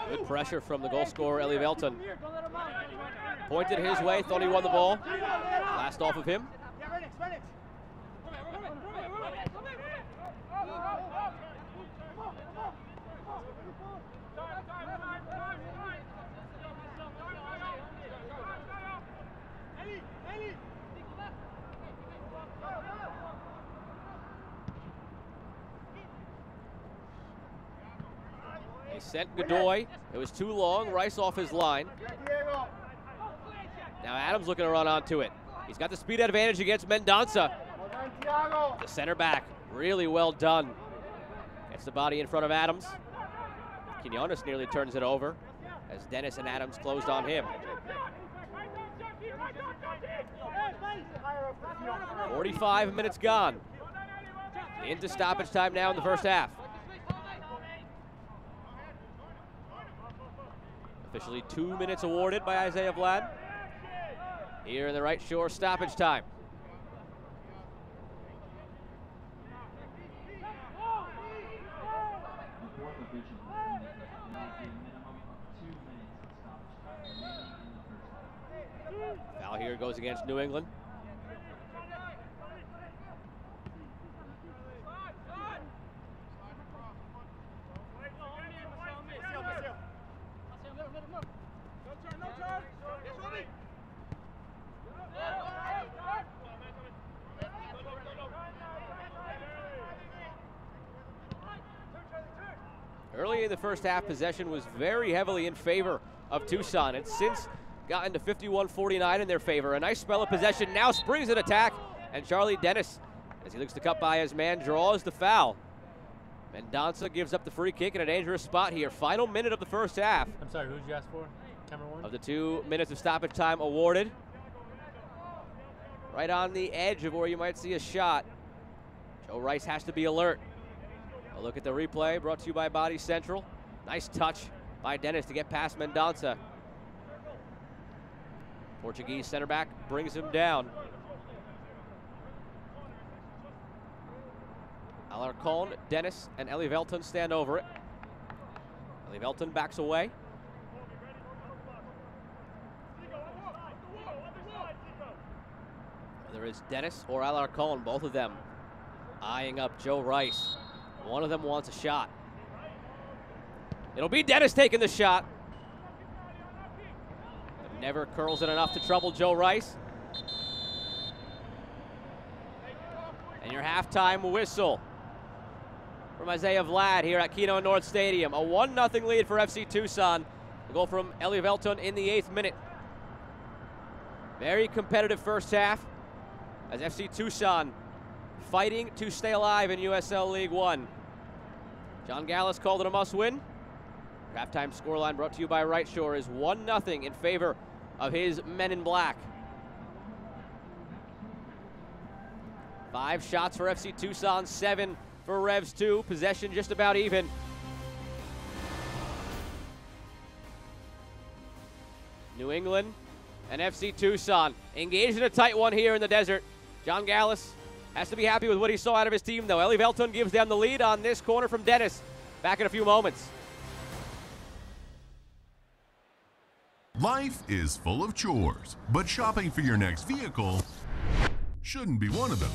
Good pressure from the goal scorer, Eli Velton. Pointed his way, thought he won the ball. Last off of him. They sent Godoy. It was too long. Rice off his line. Now Adams looking to run onto it. He's got the speed advantage against Mendonça. The center back, really well done. Gets the body in front of Adams. Quinones nearly turns it over as Dennis and Adams closed on him. 45 minutes gone. Into stoppage time now in the first half. Officially 2 minutes awarded by Isaiah Vlad. Here in the right shore, stoppage time. Foul here goes against New England. Early in the first half, possession was very heavily in favor of Tucson. It's since gotten to 51-49 in their favor. A nice spell of possession, now springs an attack, and Charlie Dennis, as he looks to cut by his man, draws the foul. Mendonça gives up the free kick in a dangerous spot here. Final minute of the first half. I'm sorry, who did you ask for? Camera 1? Of the 2 minutes of stoppage time awarded. Right on the edge of where you might see a shot. Joe Rice has to be alert. A look at the replay brought to you by Body Central. Nice touch by Dennis to get past Mendonça. Portuguese center back brings him down. Alarcon, Dennis, and Eli Velton stand over it. Eli Velton backs away. Whether it's Dennis or Alarcon, both of them eyeing up Joe Rice. One of them wants a shot. It'll be Dennis taking the shot. But never curls it enough to trouble Joe Rice. And your halftime whistle from Isaiah Vlad here at Keno North Stadium. A 1-0 lead for FC Tucson. The goal from Eli Velton in the 8th minute. Very competitive first half as FC Tucson fighting to stay alive in USL League One. John Gallus called it a must-win. Halftime scoreline brought to you by Right Shore is 1-0 in favor of his men in black. 5 shots for FC Tucson, 7 for Revs 2. Possession just about even. New England and FC Tucson engaged in a tight one here in the desert. John Gallus has to be happy with what he saw out of his team, though. Eli Velton gives them the lead on this corner from Dennis. Back in a few moments. Life is full of chores, but shopping for your next vehicle shouldn't be one of them.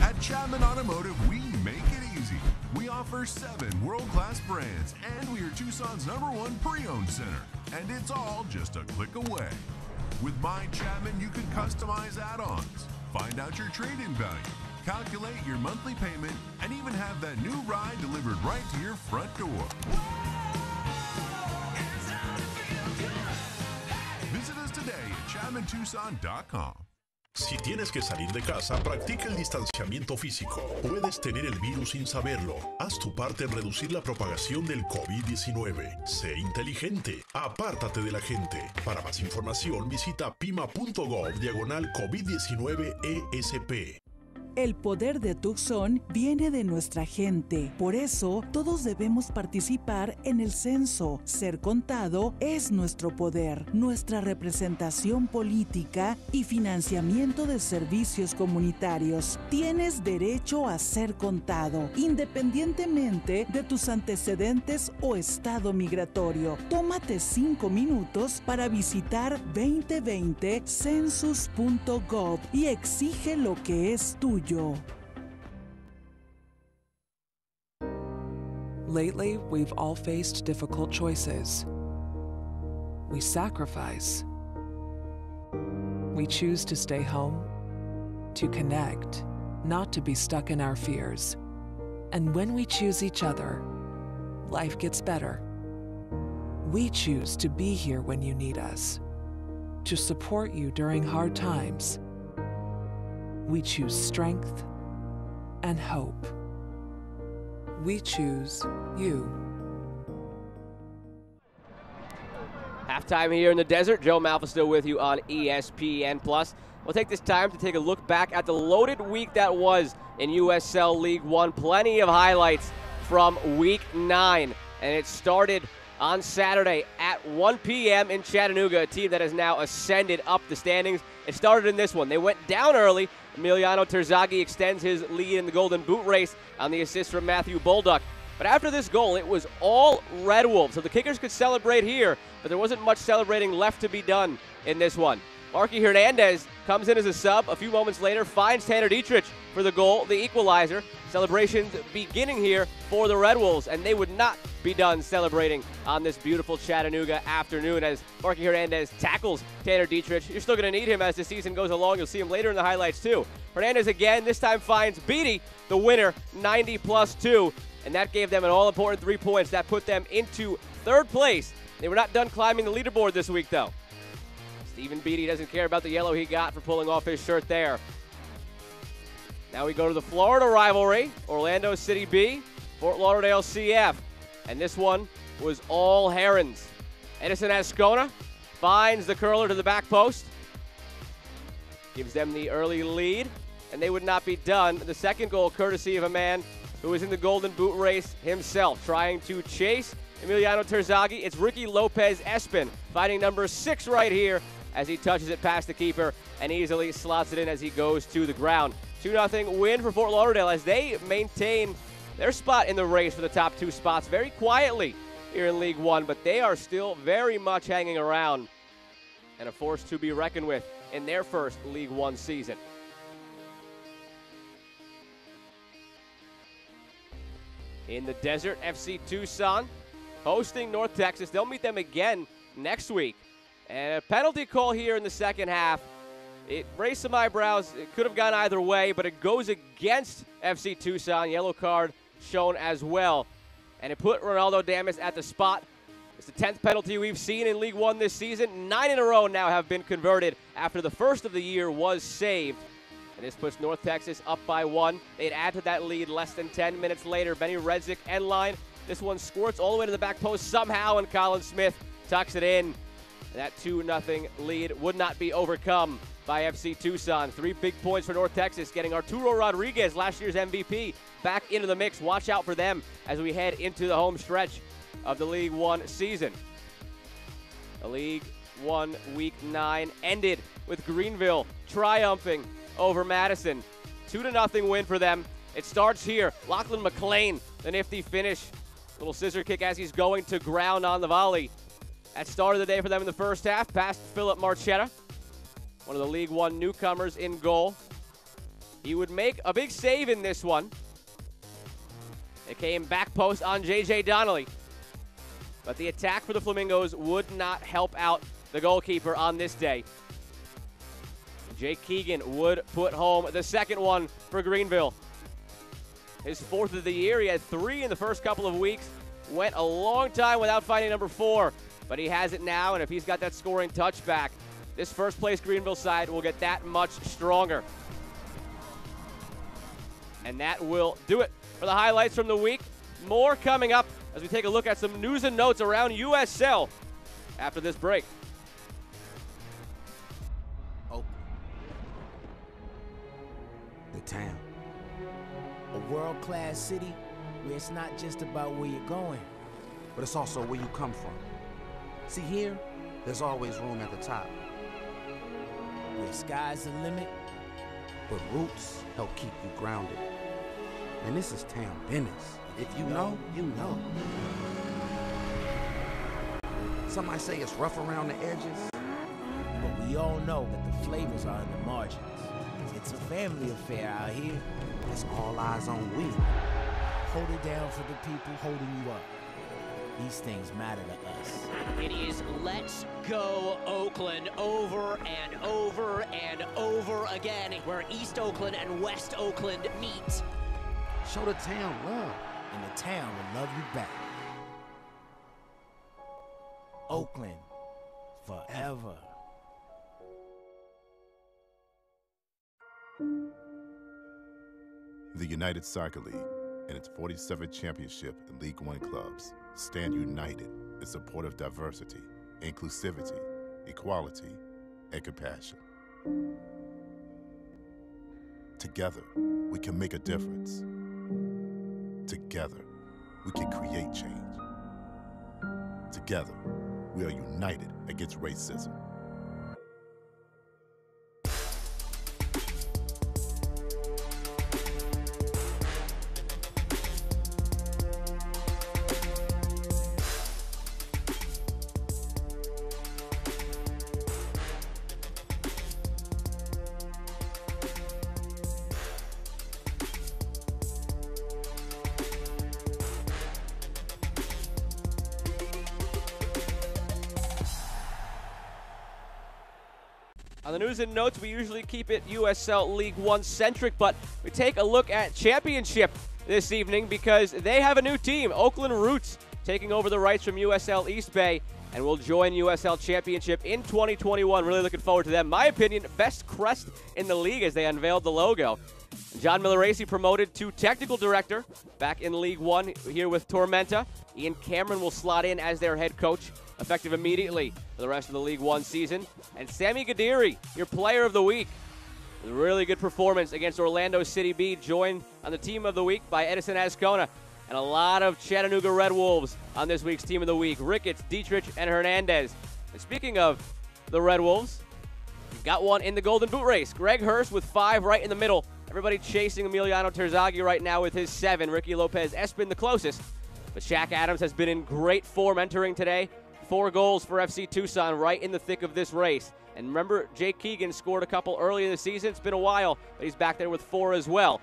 At At Chapman Automotive, we make it easy. We offer 7 world-class brands, and we are Tucson's #1 pre-owned center. And it's all just a click away. With My Chapman, you can customize add-ons, find out your trade-in value, calculate your monthly payment, and even have that new ride delivered right to your front door. Visit us today at ChapmanTucson.com. Si tienes que salir de casa, practica el distanciamiento físico. Puedes tener el virus sin saberlo. Haz tu parte en reducir la propagación del COVID-19. Sé inteligente. Apártate de la gente. Para más información, visita pima.gov/COVID-19 ESP. El poder de Tucson viene de nuestra gente. Por eso, todos debemos participar en el censo. Ser contado es nuestro poder, nuestra representación política y financiamiento de servicios comunitarios. Tienes derecho a ser contado, independientemente de tus antecedentes o estado migratorio. Tómate 5 minutos para visitar 2020census.gov y exige lo que es tuyo. Lately, we've all faced difficult choices. We sacrifice. We choose to stay home, to connect, not to be stuck in our fears. And when we choose each other, life gets better. We choose to be here when you need us, to support you during hard times. We choose strength and hope. We choose you. Halftime here in the desert. Joe Malfa still with you on ESPN+. We'll take this time to take a look back at the loaded week that was in USL League One. Plenty of highlights from Week 9. And it started on Saturday at 1 p.m. in Chattanooga, a team that has now ascended up the standings. It started in this one. They went down early. Emiliano Terzaghi extends his lead in the Golden Boot race on the assist from Matthew Bolduc. But after this goal, it was all Red Wolves. So the Kickers could celebrate here, but there wasn't much celebrating left to be done in this one. Marky Hernandez comes in as a sub. A few moments later, finds Tanner Dietrich for the goal, the equalizer. Celebrations beginning here for the Red Wolves, and they would not be done celebrating on this beautiful Chattanooga afternoon as Marky Hernandez tackles Tanner Dietrich. You're still going to need him as the season goes along. You'll see him later in the highlights too. Hernandez again, this time finds Beatty, the winner, 90+2, and that gave them an all-important 3 points. That put them into 3rd place. They were not done climbing the leaderboard this week, though. Stephen Beatty doesn't care about the yellow he got for pulling off his shirt there. Now we go to the Florida rivalry, Orlando City B, Fort Lauderdale CF. And this one was all Herons. Edison Ascona finds the curler to the back post. Gives them the early lead, and they would not be done. The second goal courtesy of a man who was in the Golden Boot race himself, trying to chase Emiliano Terzaghi. It's Ricky Lopez Espin, finding number 6 right here as he touches it past the keeper and easily slots it in as he goes to the ground. 2-0 win for Fort Lauderdale as they maintain their spot in the race for the top 2 spots very quietly here in League One, but they are still very much hanging around and a force to be reckoned with in their first League One season. In the desert, FC Tucson hosting North Texas. They'll meet them again next week. And a penalty call here in the second half. It raised some eyebrows. It could have gone either way, but it goes against FC Tucson. Yellow card shown as well. And it put Ronaldo Damas at the spot. It's the 10th penalty we've seen in League One this season. 9 in a row now have been converted after the first of the year was saved. And this puts North Texas up by 1. They'd add to that lead less than 10 minutes later. Benny Redzik end line. This one squirts all the way to the back post somehow, and Colin Smith tucks it in. That 2-0 lead would not be overcome by FC Tucson. 3 big points for North Texas, getting Arturo Rodriguez, last year's MVP, back into the mix. Watch out for them as we head into the home stretch of the League One season. The League One Week 9 ended with Greenville triumphing over Madison. 2-0 win for them. It starts here. Lachlan McLean, the nifty finish. Little scissor kick as he's going to ground on the volley. That started the day for them in the first half, past Philip Marchetta, one of the League One newcomers in goal. He would make a big save in this one. It came back post on J.J. Donnelly. But the attack for the Flamingos would not help out the goalkeeper on this day. Jake Keegan would put home the second one for Greenville. His fourth of the year. He had 3 in the first couple of weeks. Went a long time without finding number 4, but he has it now, and if he's got that scoring touch back, this first-place Greenville side will get that much stronger. And that will do it for the highlights from the week. More coming up as we take a look at some news and notes around USL after this break. Oakland. The town. A world-class city where it's not just about where you're going, but it's also where you come from. See, here, there's always room at the top. Where sky's the limit, but roots help keep you grounded. And this is town business. If you know, you know. Some might say it's rough around the edges, but we all know that the flavors are in the margins. It's a family affair out here. It's all eyes on we. Hold it down for the people holding you up. These things matter to us. It is let's go Oakland over and over and over again, where East Oakland and West Oakland meet. Show the town love, and the town will love you back. Oakland, forever. The United Soccer League and its 47th championship in League One clubs stand united in support of diversity, inclusivity, equality, and compassion. Together, we can make a difference. Together, we can create change. Together, we are united against racism. On the news and notes, we usually keep it USL League One centric, but we take a look at Championship this evening because they have a new team, Oakland Roots, taking over the rights from USL East Bay and will join USL Championship in 2021. Really looking forward to them. My opinion, best crest in the league as they unveiled the logo. John Milleracey promoted to technical director back in League One here with Tormenta. Ian Cameron will slot in as their head coach, effective immediately for the rest of the League One season. And Sammy Gadiri, your player of the week. A really good performance against Orlando City B, joined on the team of the week by Edison Ascona. And a lot of Chattanooga Red Wolves on this week's team of the week. Ricketts, Dietrich, and Hernandez. And speaking of the Red Wolves, you've got one in the Golden Boot race. Greg Hurst with 5 right in the middle. Everybody chasing Emiliano Terzaghi right now with his 7. Ricky Lopez Espin the closest. But Shaq Adams has been in great form entering today. 4 goals for FC Tucson right in the thick of this race. And remember, Jake Keegan scored a couple early in the season. It's been a while, but he's back there with 4 as well.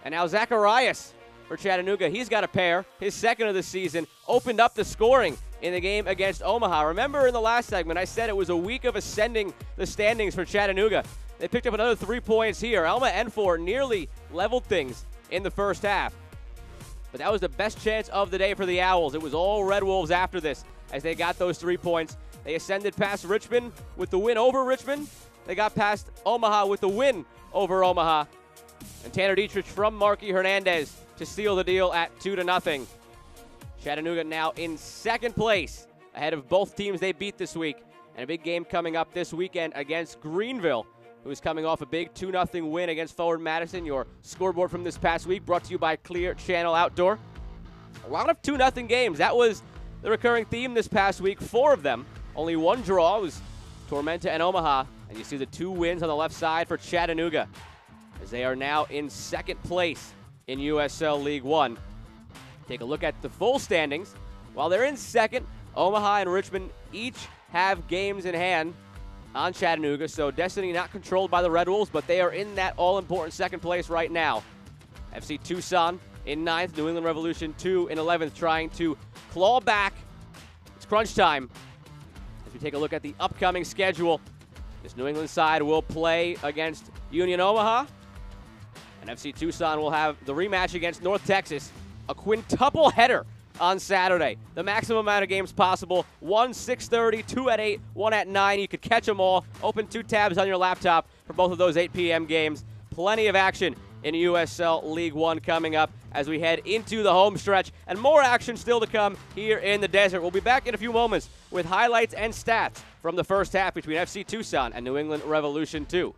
And now Zacharias for Chattanooga. He's got a pair. His 2nd of the season opened up the scoring in the game against Omaha. Remember in the last segment, I said it was a week of ascending the standings for Chattanooga. They picked up another 3 points here. Alma Enfor nearly leveled things in the first half. But that was the best chance of the day for the Owls. It was all Red Wolves after this as they got those 3 points. They ascended past Richmond with the win over Richmond. They got past Omaha with the win over Omaha. And Tanner Dietrich from Marky Hernandez to seal the deal at 2-0. Chattanooga now in 2nd place, ahead of both teams they beat this week. And a big game coming up this weekend against Greenville, who is coming off a big 2-0 win against Forward Madison. Your scoreboard from this past week brought to you by Clear Channel Outdoor. A lot of 2-0 games. That was the recurring theme this past week. 4 of them. Only 1 draw. It was Tormenta and Omaha. And you see the 2 wins on the left side for Chattanooga, as they are now in 2nd place in USL League One. Take a look at the full standings. While they're in 2nd, Omaha and Richmond each have games in hand. on Chattanooga, so Destiny not controlled by the Red Wolves, but they are in that all-important second place right now. FC Tucson in 9th, New England Revolution 2 in 11th, trying to claw back. It's crunch time. As we take a look at the upcoming schedule, this New England side will play against Union Omaha, and FC Tucson will have the rematch against North Texas, a quintuple header on Saturday. The maximum amount of games possible, 1 6:30, 2 at 8, 1 at 9. You could catch them all. Open 2 tabs on your laptop for both of those 8 p.m. games. Plenty of action in USL League One coming up as we head into the home stretch, and more action still to come here in the desert. We'll be back in a few moments with highlights and stats from the first half between FC Tucson and New England Revolution 2.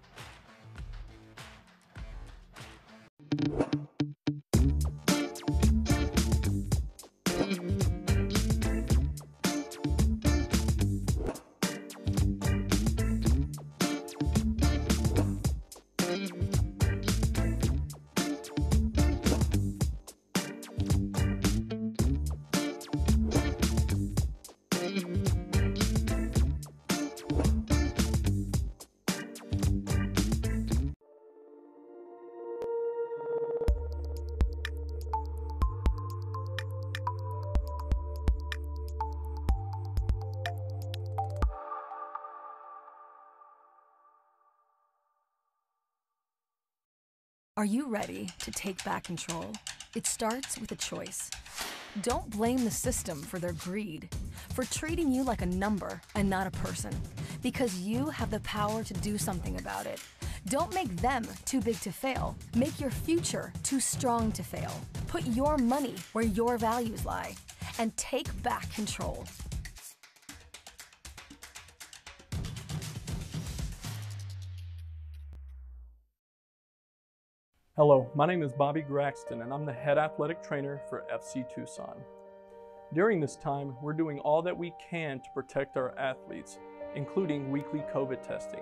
Are you ready to take back control? It starts with a choice. Don't blame the system for their greed, for treating you like a number and not a person, because you have the power to do something about it. Don't make them too big to fail. Make your future too strong to fail. Put your money where your values lie, and take back control. Hello, my name is Bobby Graxton, and I'm the head athletic trainer for FC Tucson. During this time, we're doing all that we can to protect our athletes, including weekly COVID testing.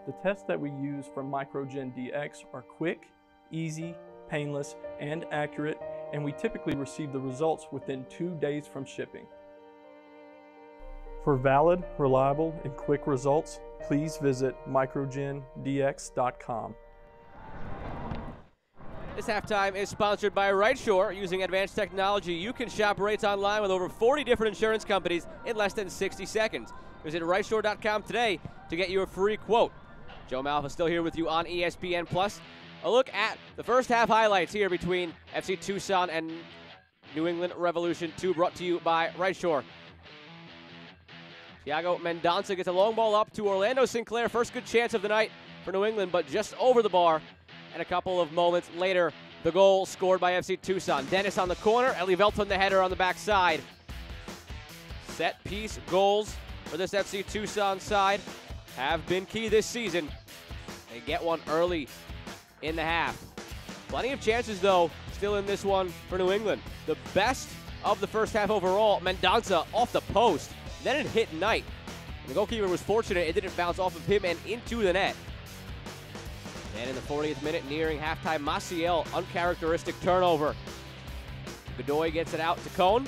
The tests that we use from Microgen DX are quick, easy, painless, and accurate, and we typically receive the results within 2 days from shipping. For valid, reliable, and quick results, please visit microgendx.com. This halftime is sponsored by Right Shore. Using advanced technology, you can shop rates online with over 40 different insurance companies in less than 60 seconds. Visit rightshore.com today to get your free quote. Joe Malfa still here with you on ESPN Plus. A look at the first half highlights here between FC Tucson and New England Revolution 2, brought to you by Right Shore. Thiago Mendonça gets a long ball up to Orlando Sinclair. First good chance of the night for New England, but just over the bar. And a couple of moments later, the goal scored by FC Tucson. Dennis on the corner, Eli Velton the header on the backside. Set piece goals for this FC Tucson side have been key this season. They get one early in the half. Plenty of chances, though, still in this one for New England. The best of the first half overall, Mendonça off the post. Then it hit Knight. And the goalkeeper was fortunate it didn't bounce off of him and into the net. And in the 40th minute, nearing halftime, Maciel, uncharacteristic turnover. Godoy gets it out to Cone.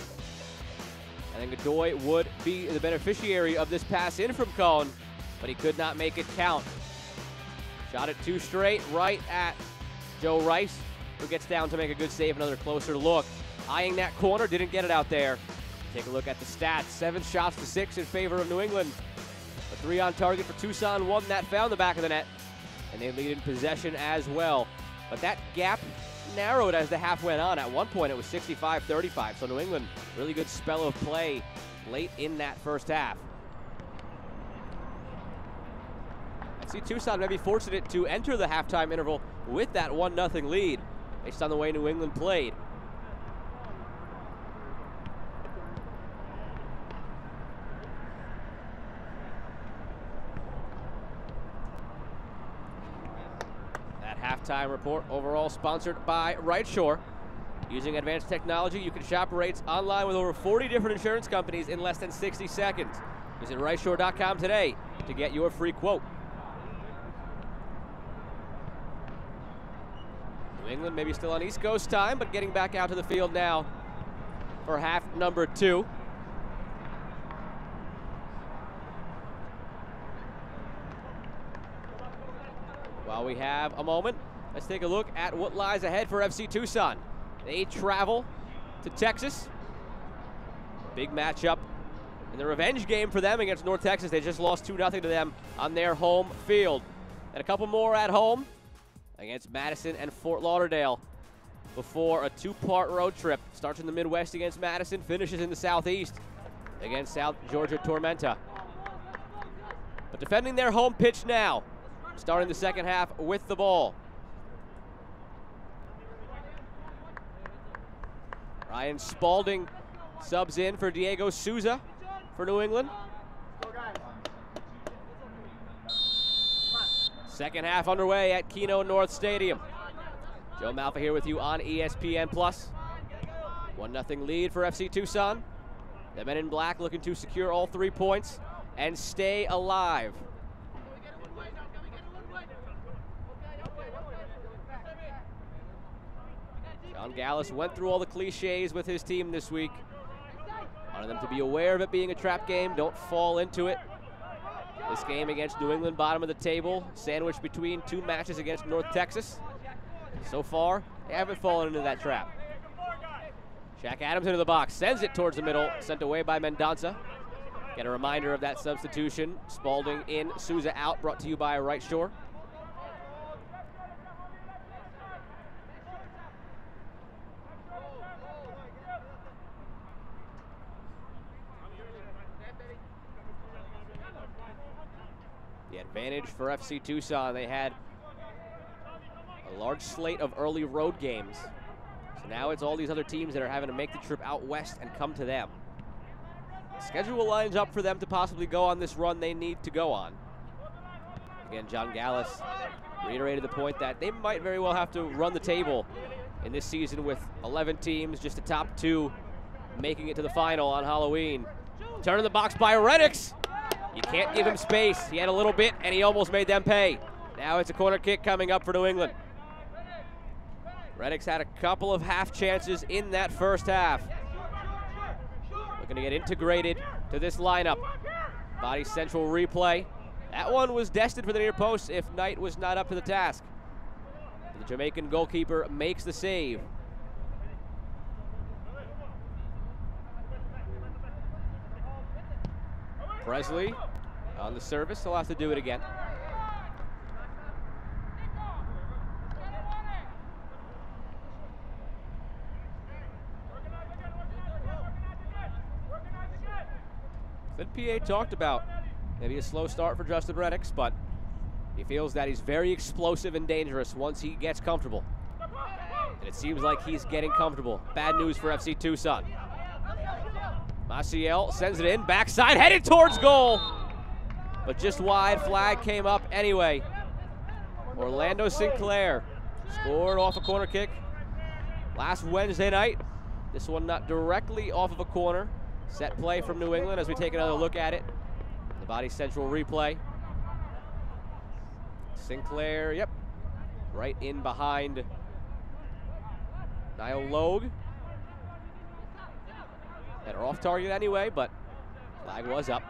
And then Godoy would be the beneficiary of this pass in from Cone, but he could not make it count. Shot it too straight, right at Joe Rice, who gets down to make a good save. Another closer look. Eyeing that corner, didn't get it out there. Take a look at the stats. 7 shots to 6 in favor of New England. A 3 on target for Tucson, 1 that found the back of the net. And they lead in possession as well. But that gap narrowed as the half went on. At one point, it was 65-35. So New England, really good spell of play late in that first half. FC Tucson may be fortunate to enter the halftime interval with that 1-0 lead based on the way New England played. Halftime report overall sponsored by Right Shore. Using advanced technology, you can shop rates online with over 40 different insurance companies in less than 60 seconds. Visit rightshore.com today to get your free quote. New England maybe still on East Coast time, but getting back out to the field now for half number 2. While we have a moment, let's take a look at what lies ahead for FC Tucson. They travel to Texas. Big matchup in the revenge game for them against North Texas. They just lost 2-0 to them on their home field. And a couple more at home against Madison and Fort Lauderdale before a two-part road trip. Starts in the Midwest against Madison, finishes in the Southeast against South Georgia Tormenta. But defending their home pitch now, starting the second half with the ball. Ryan Spalding subs in for Diego Souza for New England. Second half underway at Keno North Stadium. Joe Malfa here with you on ESPN+. 1-0 lead for FC Tucson. The men in black looking to secure all 3 points and stay alive. John Gallus went through all the cliches with his team this week. Wanted them to be aware of it being a trap game. Don't fall into it. This game against New England, bottom of the table, sandwiched between 2 matches against North Texas. So far, they haven't fallen into that trap. Shaq Adams into the box, sends it towards the middle, sent away by Mendonça. Get a reminder of that substitution. Spalding in, Souza out, brought to you by Right Shore. The advantage for FC Tucson, they had a large slate of early road games. So now it's all these other teams that are having to make the trip out west and come to them. The schedule lines up for them to possibly go on this run they need to go on. Again, John Gallus reiterated the point that they might very well have to run the table in this season with 11 teams, just the top 2 making it to the final on Halloween. Turn in the box by Renix. You can't give him space. He had a little bit, and he almost made them pay. Now it's a corner kick coming up for New England. Renix had a couple of half chances in that first half. Looking to get integrated to this lineup. Body central replay. That one was destined for the near post if Knight was not up to the task. The Jamaican goalkeeper makes the save. Presley on the service, he'll have to do it again. Clint PA talked about maybe a slow start for Justin Renix, but he feels that he's very explosive and dangerous once he gets comfortable. And it seems like he's getting comfortable. Bad news for FC Tucson. Maciel sends it in, backside, headed towards goal. But just wide, flag came up anyway. Orlando Sinclair scored off a corner kick last Wednesday night. This one not directly off of a corner. Set play from New England as we take another look at it. The body central replay. Sinclair, yep, right in behind Niall Logue. Had her off target anyway, but flag was up.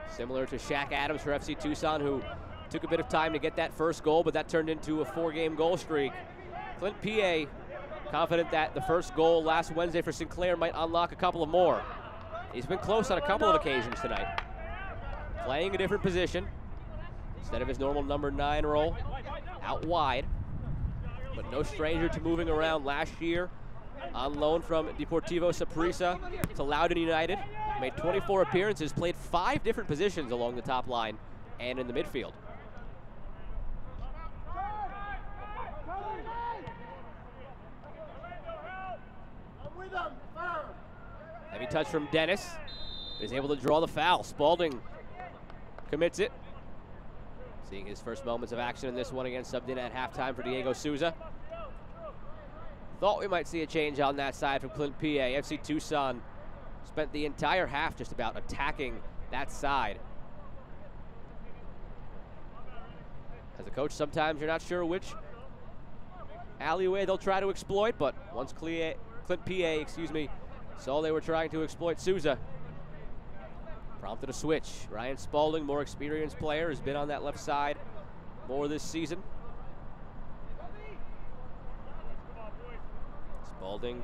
Similar to Shaq Adams for FC Tucson, who took a bit of time to get that first goal, but that turned into a 4-game goal streak. Clint PA confident that the first goal last Wednesday for Sinclair might unlock a couple of more. He's been close on a couple of occasions tonight. Playing a different position. Instead of his normal number 9 role, out wide. But no stranger to moving around last year. On loan from Deportivo Saprissa to Loudoun United. Made 24 appearances, played 5 different positions along the top line and in the midfield. Heavy touch from Dennis. Is able to draw the foul. Spalding commits it. Seeing his first moments of action in this one against subbed in at halftime for Diego Souza. Thought we might see a change on that side from Clint PA. FC Tucson spent the entire half just about attacking that side. As a coach, sometimes you're not sure which alleyway they'll try to exploit, but once Clint PA, saw they were trying to exploit Souza, Prompted a switch. Ryan Spalding, more experienced player, has been on that left side more this season. Spalding,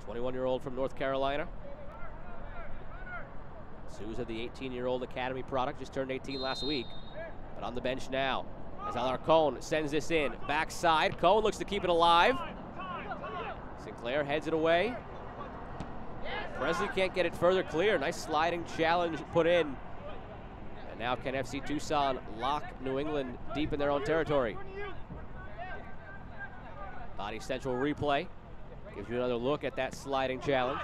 21-year-old from North Carolina. Souza, the 18-year-old academy product, just turned 18 last week, but on the bench now. As Alarcon sends this in, backside. Cohn looks to keep it alive. Sinclair heads it away. Presley can't get it further clear. Nice sliding challenge put in. And now can FC Tucson lock New England deep in their own territory? Body Central replay gives you another look at that sliding challenge.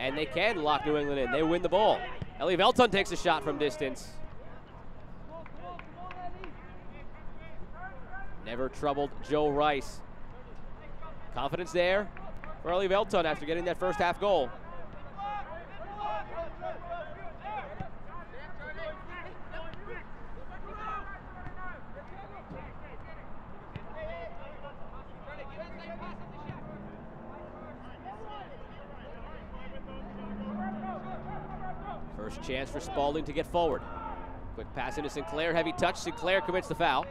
And they can lock New England in. They win the ball. Elie Velton takes a shot from distance. Never troubled Joe Rice. Confidence there for Elie Velton after getting that first half goal. First chance for Spalding to get forward. Quick pass into Sinclair, heavy touch. Sinclair commits the foul.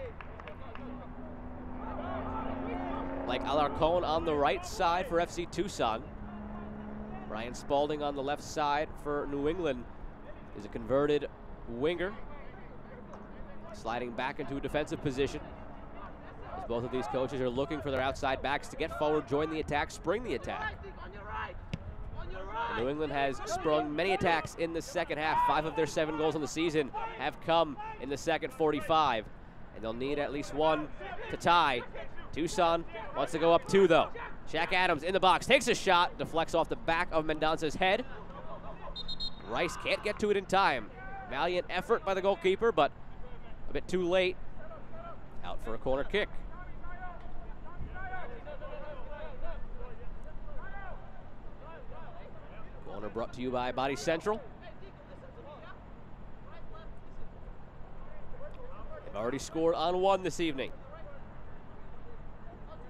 Like Alarcon on the right side for FC Tucson. Ryan Spalding on the left side for New England is a converted winger. Sliding back into a defensive position. As both of these coaches are looking for their outside backs to get forward, join the attack, spring the attack. And New England has sprung many attacks in the second half. 5 of their 7 goals in the season have come in the second 45. And they'll need at least one to tie. Tucson wants to go up 2, though. Shaq Adams in the box, takes a shot, deflects off the back of Mendonca's head. Rice can't get to it in time. Valiant effort by the goalkeeper, but a bit too late. Out for a corner kick. Corner brought to you by Body Central. They've already scored on 1 this evening.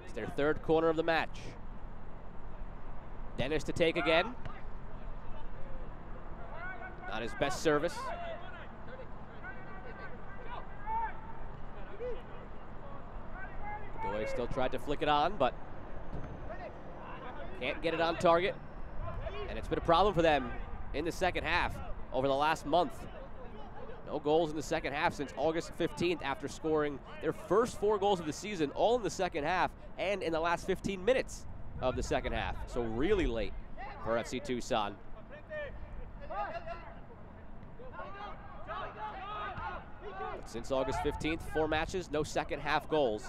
It's their 3rd corner of the match. Dennis to take again. Not his best service. Godoy still tried to flick it on, but can't get it on target. And it's been a problem for them in the second half over the last month. No goals in the second half since August 15th after scoring their first 4 goals of the season, all in the second half and in the last 15 minutes of the second half. So really late for FC Tucson. But since August 15th, 4 matches, no second half goals.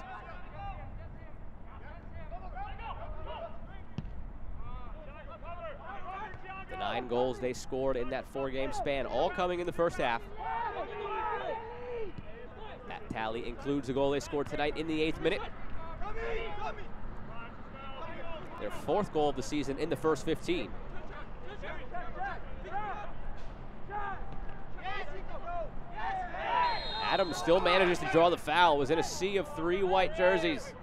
The 9 goals they scored in that 4-game span, all coming in the first half. That tally includes the goal they scored tonight in the 8th minute. Their 4th goal of the season in the first 15. Adams still manages to draw the foul. Was in a sea of 3 white jerseys.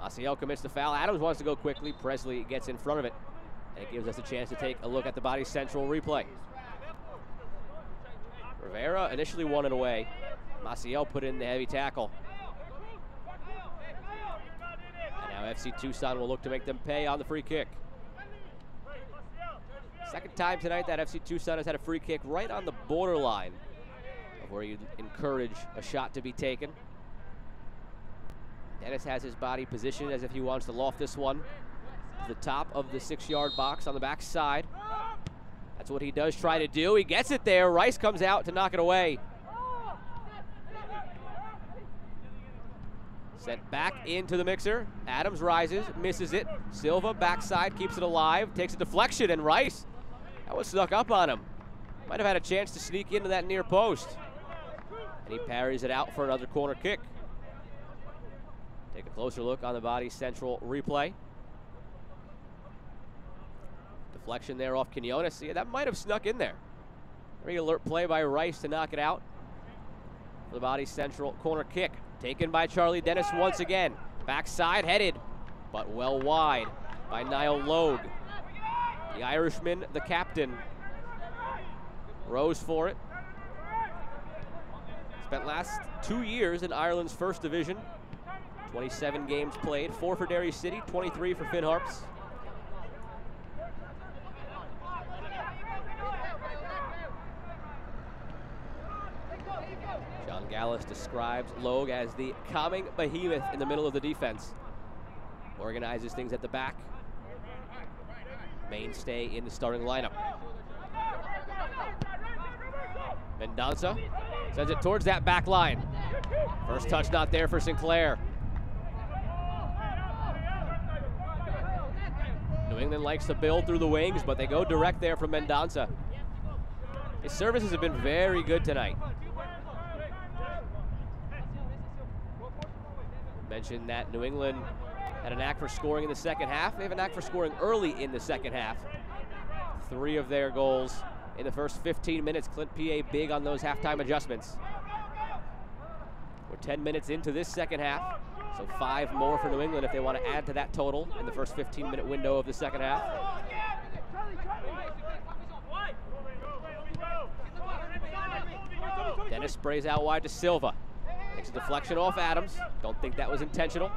Maciel commits the foul. Adams wants to go quickly. Presley gets in front of it. And it gives us a chance to take a look at the Body Central replay. Rivera initially won it away. Maciel put in the heavy tackle. And now FC Tucson will look to make them pay on the free kick. Second time tonight that FC Tucson has had a free kick right on the borderline of where you encourage a shot to be taken. Dennis has his body positioned as if he wants to loft this one to the top of the 6-yard box on the back side. That's what he does try to do. He gets it there. Rice comes out to knock it away. Sent back into the mixer. Adams rises, misses it. Silva backside, keeps it alive, takes a deflection, and Rice, that was snuck up on him. Might have had a chance to sneak into that near post. And he parries it out for another corner kick. Take a closer look on the Body Central replay. Deflection there off Quinones. Yeah, that might have snuck in there. Very alert play by Rice to knock it out. For the Body Central corner kick. Taken by Charlie Dennis once again. Backside headed, but well wide by Niall Logue. The Irishman, the captain, Rose for it. Spent last 2 years in Ireland's first division. 27 games played, 4 for Derry City, 23 for Finn Harps. John Gallus describes Logue as the calming behemoth in the middle of the defense. Organizes things at the back. Mainstay in the starting lineup. Mendonça sends it towards that back line. First touch not there for Sinclair. New England likes to build through the wings, but they go direct there from Mendonça. His services have been very good tonight. Mentioned that New England had a knack for scoring in the second half. They have a knack for scoring early in the second half. 3 of their goals in the first 15 minutes. Clint P.A. big on those halftime adjustments. We're 10 minutes into this second half, so 5 more for New England if they want to add to that total in the first 15-minute window of the second half. Dennis sprays out wide to Silva. Takes a deflection off Adams. Don't think that was intentional.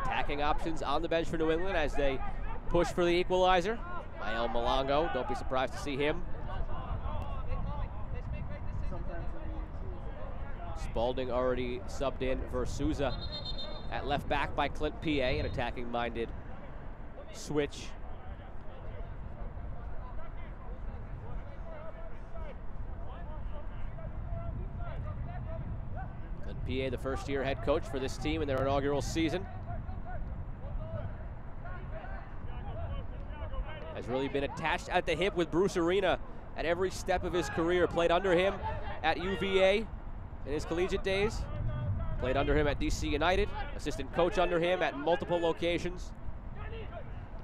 Attacking options on the bench for New England as they push for the equalizer. Mael Malongo, don't be surprised to see him. Spalding already subbed in for Souza at left back by Clint P.A., an attacking-minded switch. Clint P.A., the first-year head coach for this team in their inaugural season. Has really been attached at the hip with Bruce Arena at every step of his career. Played under him at UVA in his collegiate days. Played under him at DC United. Assistant coach under him at multiple locations.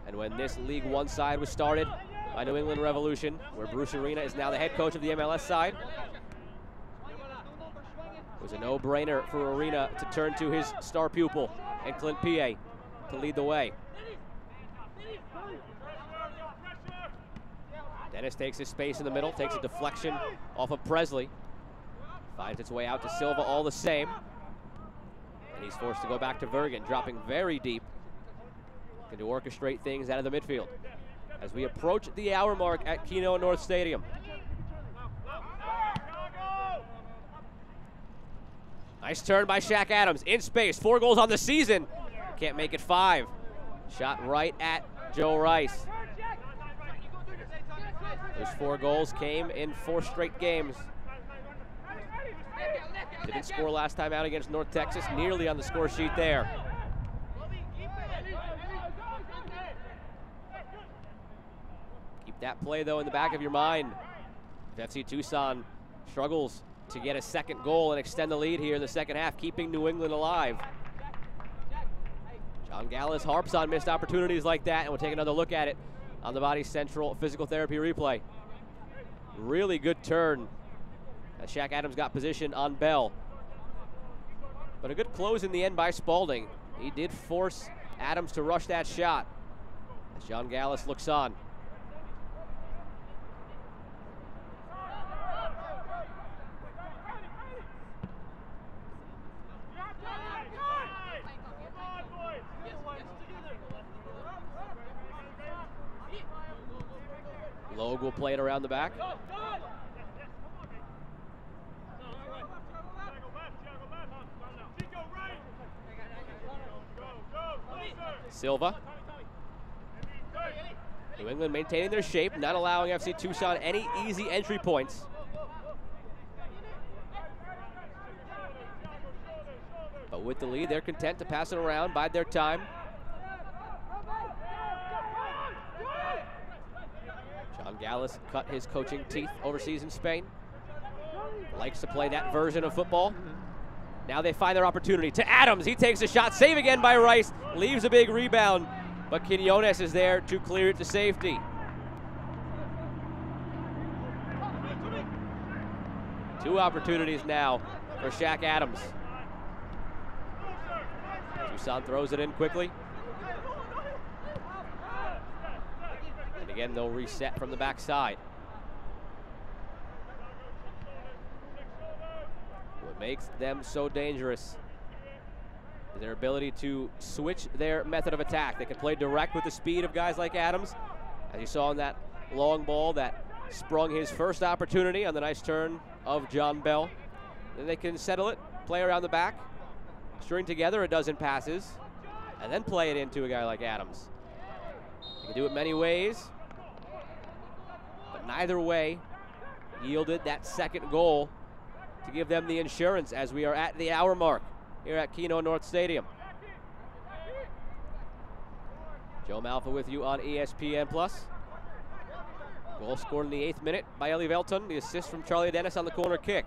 And when this League One side was started by New England Revolution, where Bruce Arena is now the head coach of the MLS side, it was a no-brainer for Arena to turn to his star pupil and Clint P.A. to lead the way. Dennis takes his space in the middle, takes a deflection off of Presley. Finds its way out to Silva all the same. And he's forced to go back to Vergen, dropping very deep. Looking to orchestrate things out of the midfield as we approach the hour mark at Keno North Stadium. Nice turn by Shaq Adams, in space, 4 goals on the season. Can't make it 5. Shot right at Joe Rice. Those 4 goals came in 4 straight games. Didn't score last time out against North Texas, nearly on the score sheet there. Keep that play, though, in the back of your mind. If FC Tucson struggles to get a second goal and extend the lead here in the second half, keeping New England alive. John Gallus harps on missed opportunities like that, and we'll take another look at it on the Body Central Physical Therapy replay. Really good turn as Shaq Adams got position on Bell. But a good close in the end by Spalding. He did force Adams to rush that shot as John Gallus looks on. Logue will play it around the back. Silva. New England maintaining their shape, not allowing FC Tucson any easy entry points. But with the lead, they're content to pass it around, bide their time. John Gallus cut his coaching teeth overseas in Spain. Likes to play that version of football. Now they find their opportunity to Adams. He takes a shot, save again by Rice, leaves a big rebound, but Quinones is there to clear it to safety. Two opportunities now for Shaq Adams. Tucson throws it in quickly. again, they'll reset from the backside. What makes them so dangerous is their ability to switch their method of attack. They can play direct with the speed of guys like Adams, as you saw in that long ball that sprung his first opportunity on the nice turn of John Bell. Then they can settle it, play around the back, string together a dozen passes, and then play it into a guy like Adams. They can do it many ways, but neither way yielded that second goal to give them the insurance as we are at the hour mark here at Keno North Stadium. Joe Malfa with you on ESPN+. Goal scored in the 8th minute by Ellie Velton. The assist from Charlie Dennis on the corner kick.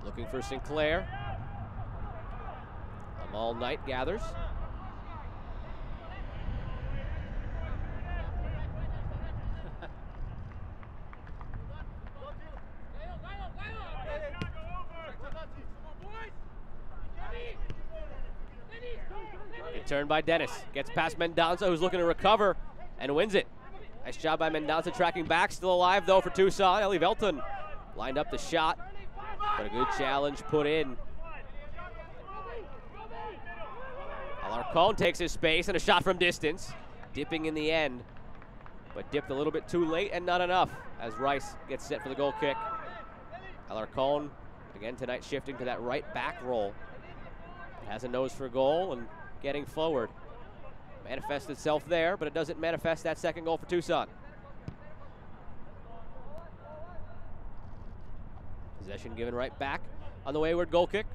Looking for Sinclair. All Knight gathers. Good turn by Dennis. Gets past Mendonça, who's looking to recover and wins it. Nice job by Mendonça tracking back. Still alive, though, for Tucson. Ellie Velton lined up the shot, but a good challenge put in. Alarcón takes his space and a shot from distance. Dipping in the end, but dipped a little bit too late and not enough as Rice gets set for the goal kick. Alarcón, again tonight, shifting to that right back role. Has a nose for goal and getting forward. Manifests itself there, but it doesn't manifest that second goal for Tucson. Possession given right back on the wayward goal kick.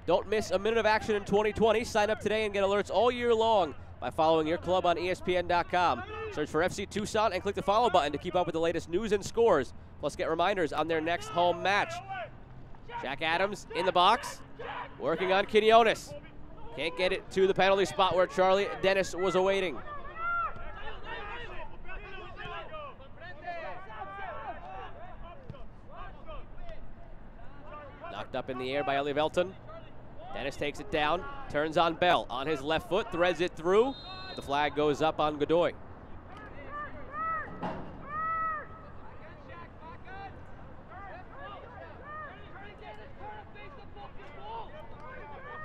Don't miss a minute of action in 2020. Sign up today and get alerts all year long by following your club on ESPN.com. Search for FC Tucson and click the follow button to keep up with the latest news and scores. Plus get reminders on their next home match. Jack Adams in the box, working on Quinones. Can't get it to the penalty spot where Charlie Dennis was awaiting. Knocked up in the air by Ellie Velton. Dennis takes it down, turns on Bell on his left foot, threads it through. The flag goes up on Godoy.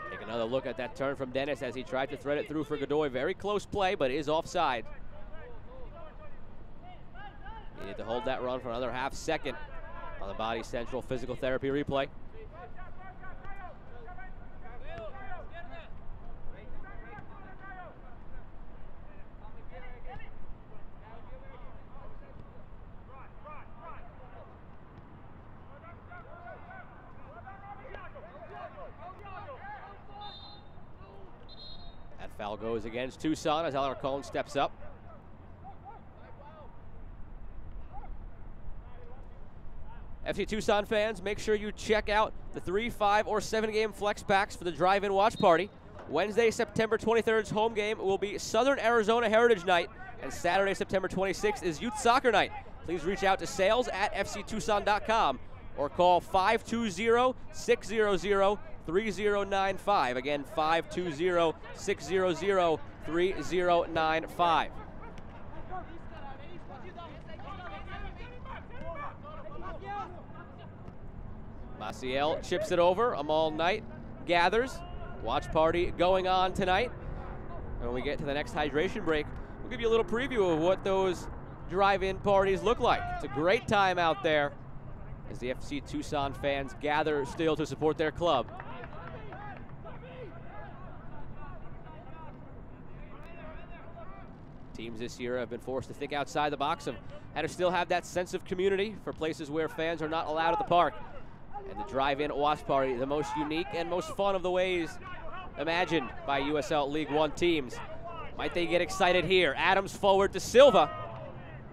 Take another look at that turn from Dennis as he tried to thread it through for Godoy. Very close play, but is offside. Needed to hold that run for another half second on the Body Central physical therapy replay. That foul goes against Tucson as Alarcón steps up. FC Tucson fans, make sure you check out the 3, 5, or 7 game flex packs for the drive-in watch party. Wednesday, September 23rd's home game will be Southern Arizona Heritage Night, and Saturday, September 26th is Youth Soccer Night. Please reach out to sales@fctucson.com or call 520-600-3095. Again, 520-600-3095. Maciel chips it over. Amal Knight gathers. Watch party going on tonight. And when we get to the next hydration break, we'll give you a little preview of what those drive-in parties look like. It's a great time out there as the FC Tucson fans gather still to support their club. Teams this year have been forced to think outside the box of how to still have that sense of community for places where fans are not allowed at the park. And the drive-in watch party, the most unique and most fun of the ways imagined by USL League One teams. Might they get excited here? Adams forward to Silva,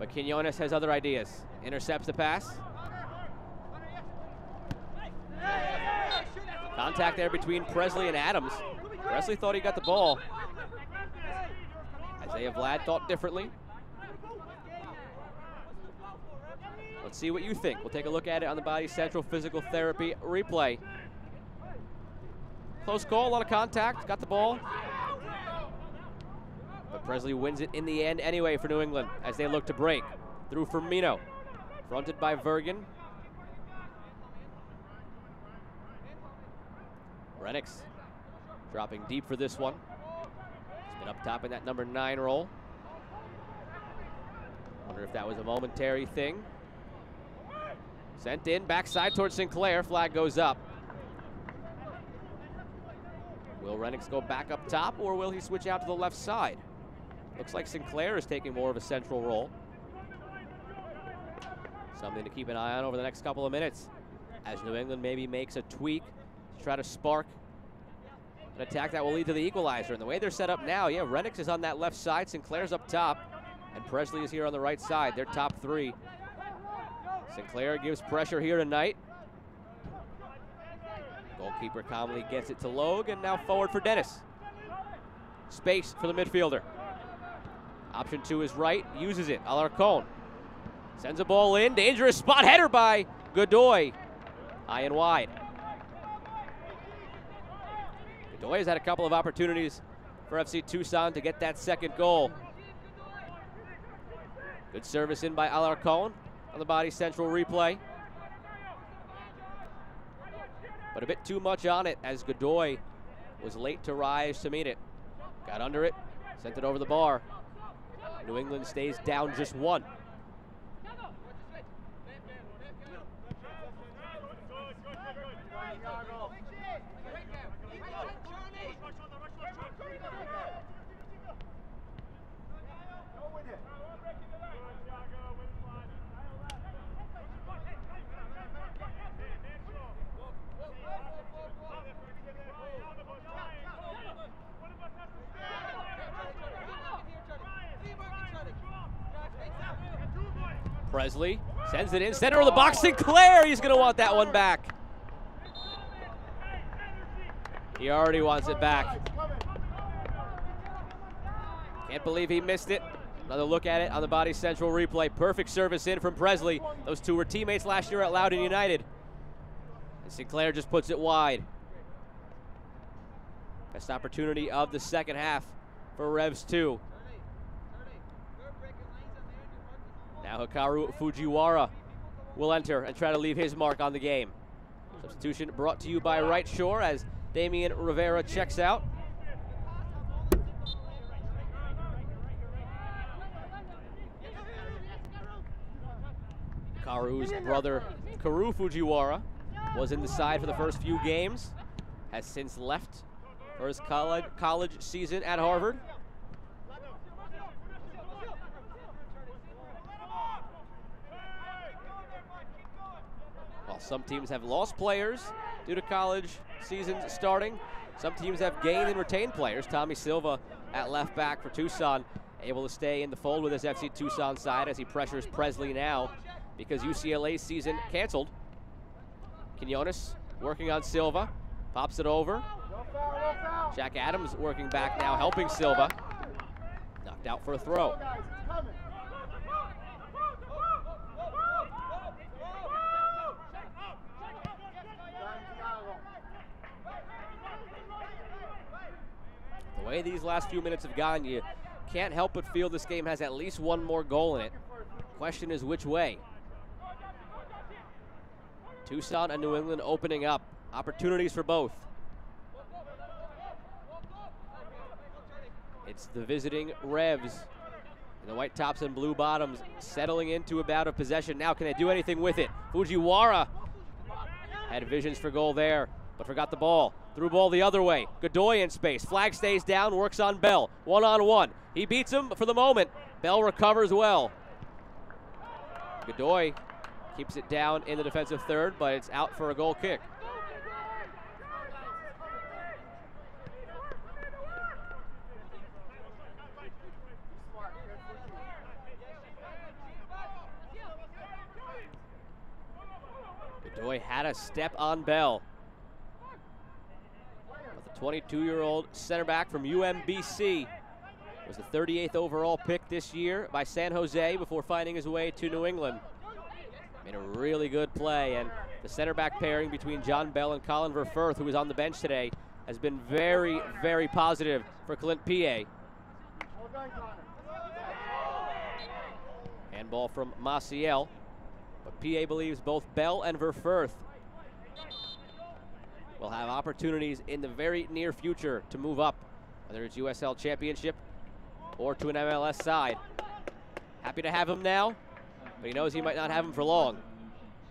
but Quinones has other ideas. Intercepts the pass. Contact there between Presley and Adams. Presley thought he got the ball. Isaiah Vlad thought differently. Let's see what you think. We'll take a look at it on the Body Central Physical Therapy replay. Close call, a lot of contact, got the ball. But Presley wins it in the end anyway for New England as they look to break. Through Firmino, fronted by Vergen. Renix dropping deep for this one. He's been up top in that number 9 role. Wonder if that was a momentary thing. Sent in, backside towards Sinclair, flag goes up. Will Renix go back up top, or will he switch out to the left side? Looks like Sinclair is taking more of a central role. Something to keep an eye on over the next couple of minutes as New England maybe makes a tweak to try to spark an attack that will lead to the equalizer. And the way they're set up now, yeah, Renix is on that left side, Sinclair's up top, and Presley is here on the right side. They're top 3. Sinclair gives pressure here tonight. Goalkeeper calmly gets it to Logue, and now forward for Dennis. Space for the midfielder. Option 2 is right, uses it. Alarcon sends a ball in, dangerous spot, header by Godoy. High and wide. Godoy has had a couple of opportunities for FC Tucson to get that second goal. Good service in by Alarcon on the Body Central replay. But a bit too much on it as Godoy was late to rise to meet it. Got under it, sent it over the bar. New England stays down just 1. Presley sends it in, center of the box, Sinclair, he's gonna want that one back. He already wants it back. Can't believe he missed it. Another look at it on the Body Central replay. Perfect service in from Presley. Those two were teammates last year at Loudoun United. And Sinclair just puts it wide. Best opportunity of the second half for Revs 2. Now Hikaru Fujiwara will enter and try to leave his mark on the game. Substitution brought to you by Right Shore as Damian Rivera checks out. Hikaru's brother, Karu Fujiwara, was in the side for the first few games, has since left for his college season at Harvard. While some teams have lost players due to college seasons starting, some teams have gained and retained players. Tommy Silva at left back for Tucson, able to stay in the fold with his FC Tucson side as he pressures Presley now because UCLA's season canceled. Quinones working on Silva, pops it over. Jack Adams working back now, helping Silva. Knocked out for a throw. The way these last few minutes have gone, you can't help but feel this game has at least one more goal in it. Question is which way. Tucson and New England opening up. Opportunities for both. It's the visiting Revs in the white tops and blue bottoms settling into a bout of possession. Now can they do anything with it? Fujiwara had visions for goal there, but forgot the ball. Through ball the other way. Godoy in space. Flag stays down, works on Bell. One-on-one. He beats him for the moment. Bell recovers well. Godoy keeps it down in the defensive third, but it's out for a goal kick. Godoy had a step on Bell. But the 22-year-old center back from UMBC was the 38th overall pick this year by San Jose before finding his way to New England. Made a really good play, and the center back pairing between John Bell and Colin Verfurth, who was on the bench today, has been very, very positive for Clint P.A. Handball from Maciel, but P.A. believes both Bell and Verfurth will have opportunities in the very near future to move up, whether it's USL Championship or to an MLS side. Happy to have him now, but he knows he might not have him for long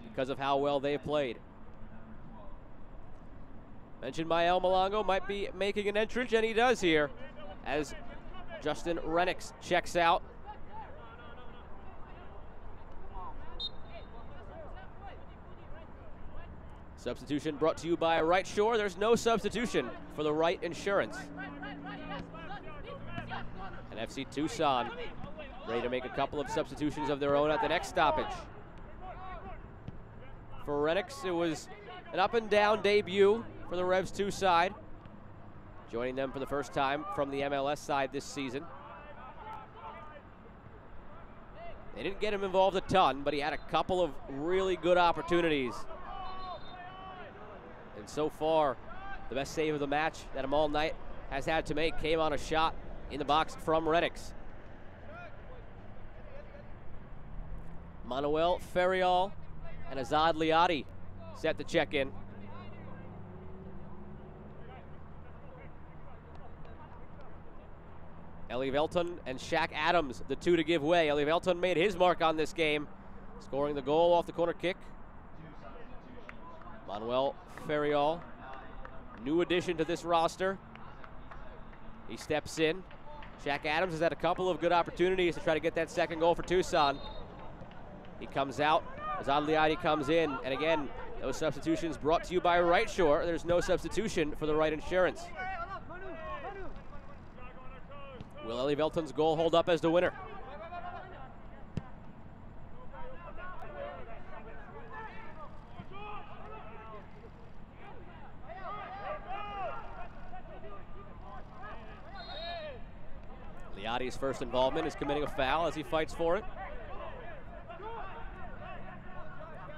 because of how well they've played. Mentioned Mael Malongo might be making an entrance, and he does here as Justin Renix checks out. Substitution brought to you by Right Shore. There's no substitution for the Right Insurance. And FC Tucson ready to make a couple of substitutions of their own at the next stoppage. For Renix, it was an up-and-down debut for the Revs 2 side, joining them for the first time from the MLS side this season. They didn't get him involved a ton, but he had a couple of really good opportunities. And so far, the best save of the match that Amal Knight has had to make came on a shot in the box from Renix. Manuel Ferriol and Azad Liati set to check in. Ellie Velton and Shaq Adams, the two to give way. Ellie Velton made his mark on this game, scoring the goal off the corner kick. Manuel Ferriol, new addition to this roster. He steps in. Shaq Adams has had a couple of good opportunities to try to get that second goal for Tucson. He comes out, Azad Liati comes in, and again, those substitutions brought to you by Right Shore. There's no substitution for the Right Insurance. Will Ellie Velton's goal hold up as the winner? Liati's first involvement is committing a foul as he fights for it.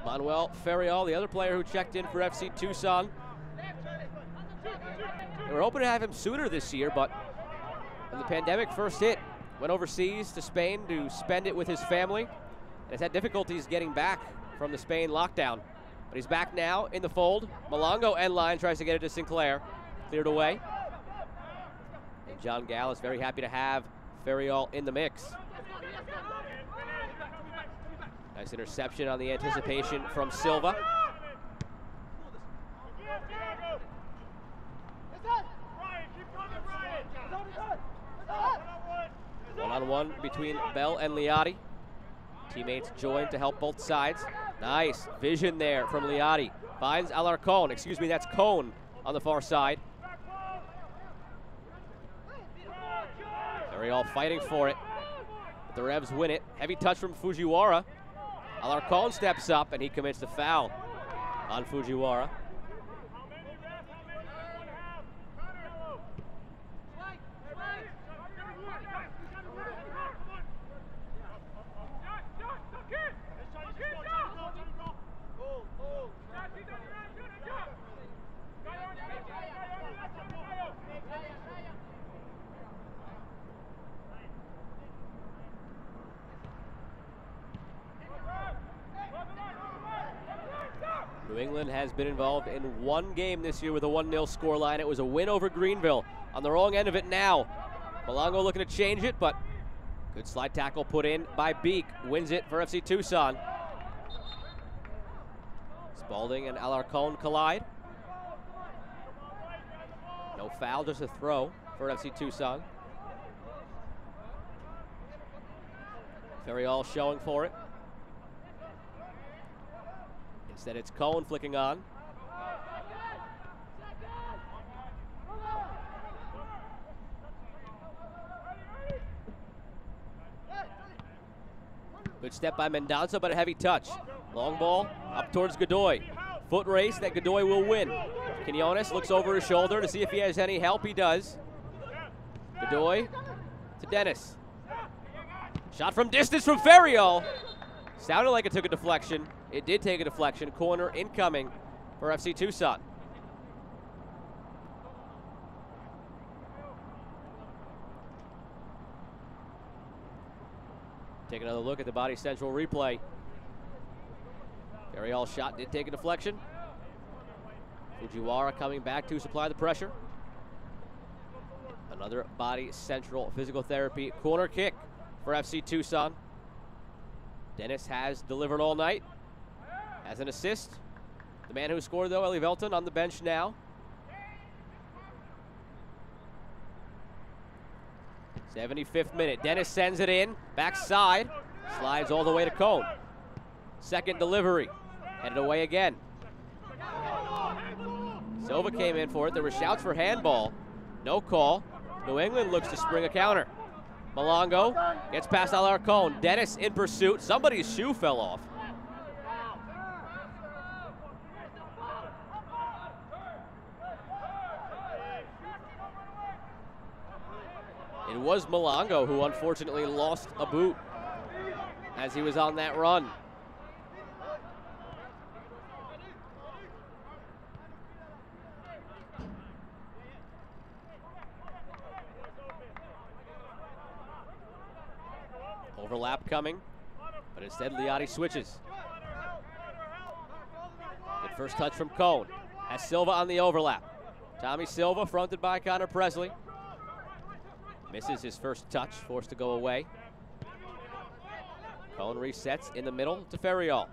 Manuel Ferriol, the other player who checked in for FC Tucson. They were hoping to have him sooner this year, but when the pandemic first hit, went overseas to Spain to spend it with his family, and has had difficulties getting back from the Spain lockdown. But he's back now in the fold. Malongo end line, tries to get it to Sinclair. Cleared away. And John Gall is very happy to have Ferriol in the mix. Nice interception on the anticipation from Silva. One-on-one between Bell and Liati. Teammates join to help both sides. Nice vision there from Liati. Finds Alarcon. Excuse me, that's Cone on the far side. They're all fighting for it. But the Revs win it. Heavy touch from Fujiwara. Alarcon steps up and he commits the foul on Fujiwara. New England has been involved in one game this year with a 1-0 scoreline. It was a win over Greenville. On the wrong end of it now. Malongo looking to change it, but good slide tackle put in by Beek. Wins it for FC Tucson. Spalding and Alarcon collide. No foul, just a throw for FC Tucson. Ferriol showing for it. Instead, it's Cohen flicking on. Good step by Mendonça, but a heavy touch. Long ball up towards Godoy. Foot race that Godoy will win. Quinones looks over his shoulder to see if he has any help. He does. Godoy to Dennis. Shot from distance from Ferriol. Sounded like it took a deflection. It did take a deflection. Corner incoming for FC Tucson. Take another look at the Body Central replay. Ferriol shot did take a deflection. Fujiwara coming back to supply the pressure. Another Body Central physical therapy corner kick for FC Tucson. Dennis has delivered all night. Has an assist. The man who scored, though, Ellie Velton, on the bench now. 75th minute. Dennis sends it in. Backside. Slides all the way to Cone. Second delivery. Headed away again. Silva came in for it. There were shouts for handball. No call. New England looks to spring a counter. Malongo gets past Alarcon. Dennis in pursuit. Somebody's shoe fell off. It was Malongo who unfortunately lost a boot as he was on that run. Overlap coming, but instead Liotti switches. Good first touch from Cone. Has Silva on the overlap. Tommy Silva fronted by Connor Presley. Misses his first touch, forced to go away. Cone resets in the middle to Ferriol.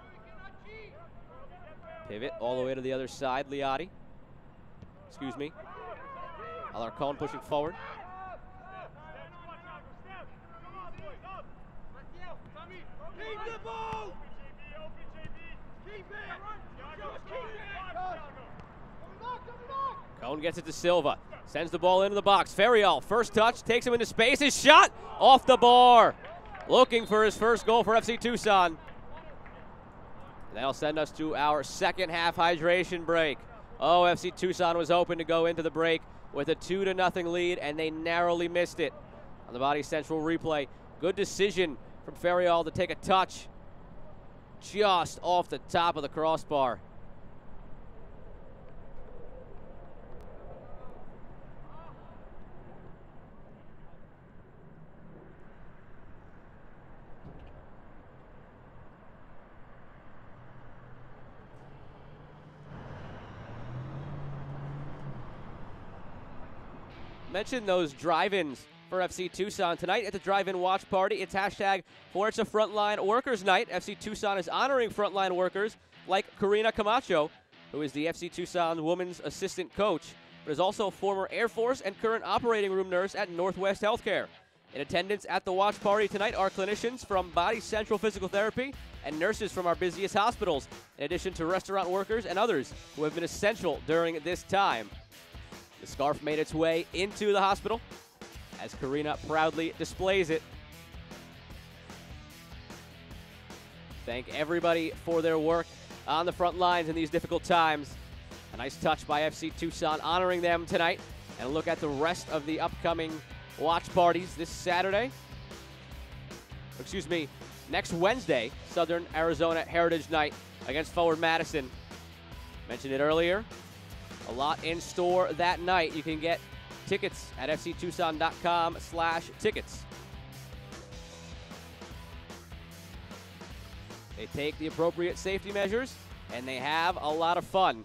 Pivot all the way to the other side, Liotti. Excuse me. Alarcon pushing forward. Cone gets it to Silva. Sends the ball into the box. Ferriol, first touch, takes him into space. His shot off the bar. Looking for his first goal for FC Tucson. That'll send us to our second half hydration break. Oh, FC Tucson was hoping to go into the break with a 2-0 lead, and they narrowly missed it. On the Body Central replay, good decision from Ferriol to take a touch just off the top of the crossbar. Mention those drive-ins for FC Tucson. Tonight at the drive-in watch party, it's hashtag for It's a Frontline Workers Night. FC Tucson is honoring frontline workers like Karina Camacho, who is the FC Tucson women's assistant coach, but is also former Air Force and current operating room nurse at Northwest Healthcare. In attendance at the watch party tonight are clinicians from Body Central Physical Therapy and nurses from our busiest hospitals, in addition to restaurant workers and others who have been essential during this time. The scarf made its way into the hospital as Karina proudly displays it. Thank everybody for their work on the front lines in these difficult times. A nice touch by FC Tucson honoring them tonight. And a look at the rest of the upcoming watch parties this Saturday. Excuse me, next Wednesday, Southern Arizona Heritage Night against Forward Madison. Mentioned it earlier. A lot in store that night. You can get tickets at fctucson.com/tickets. They take the appropriate safety measures, and they have a lot of fun.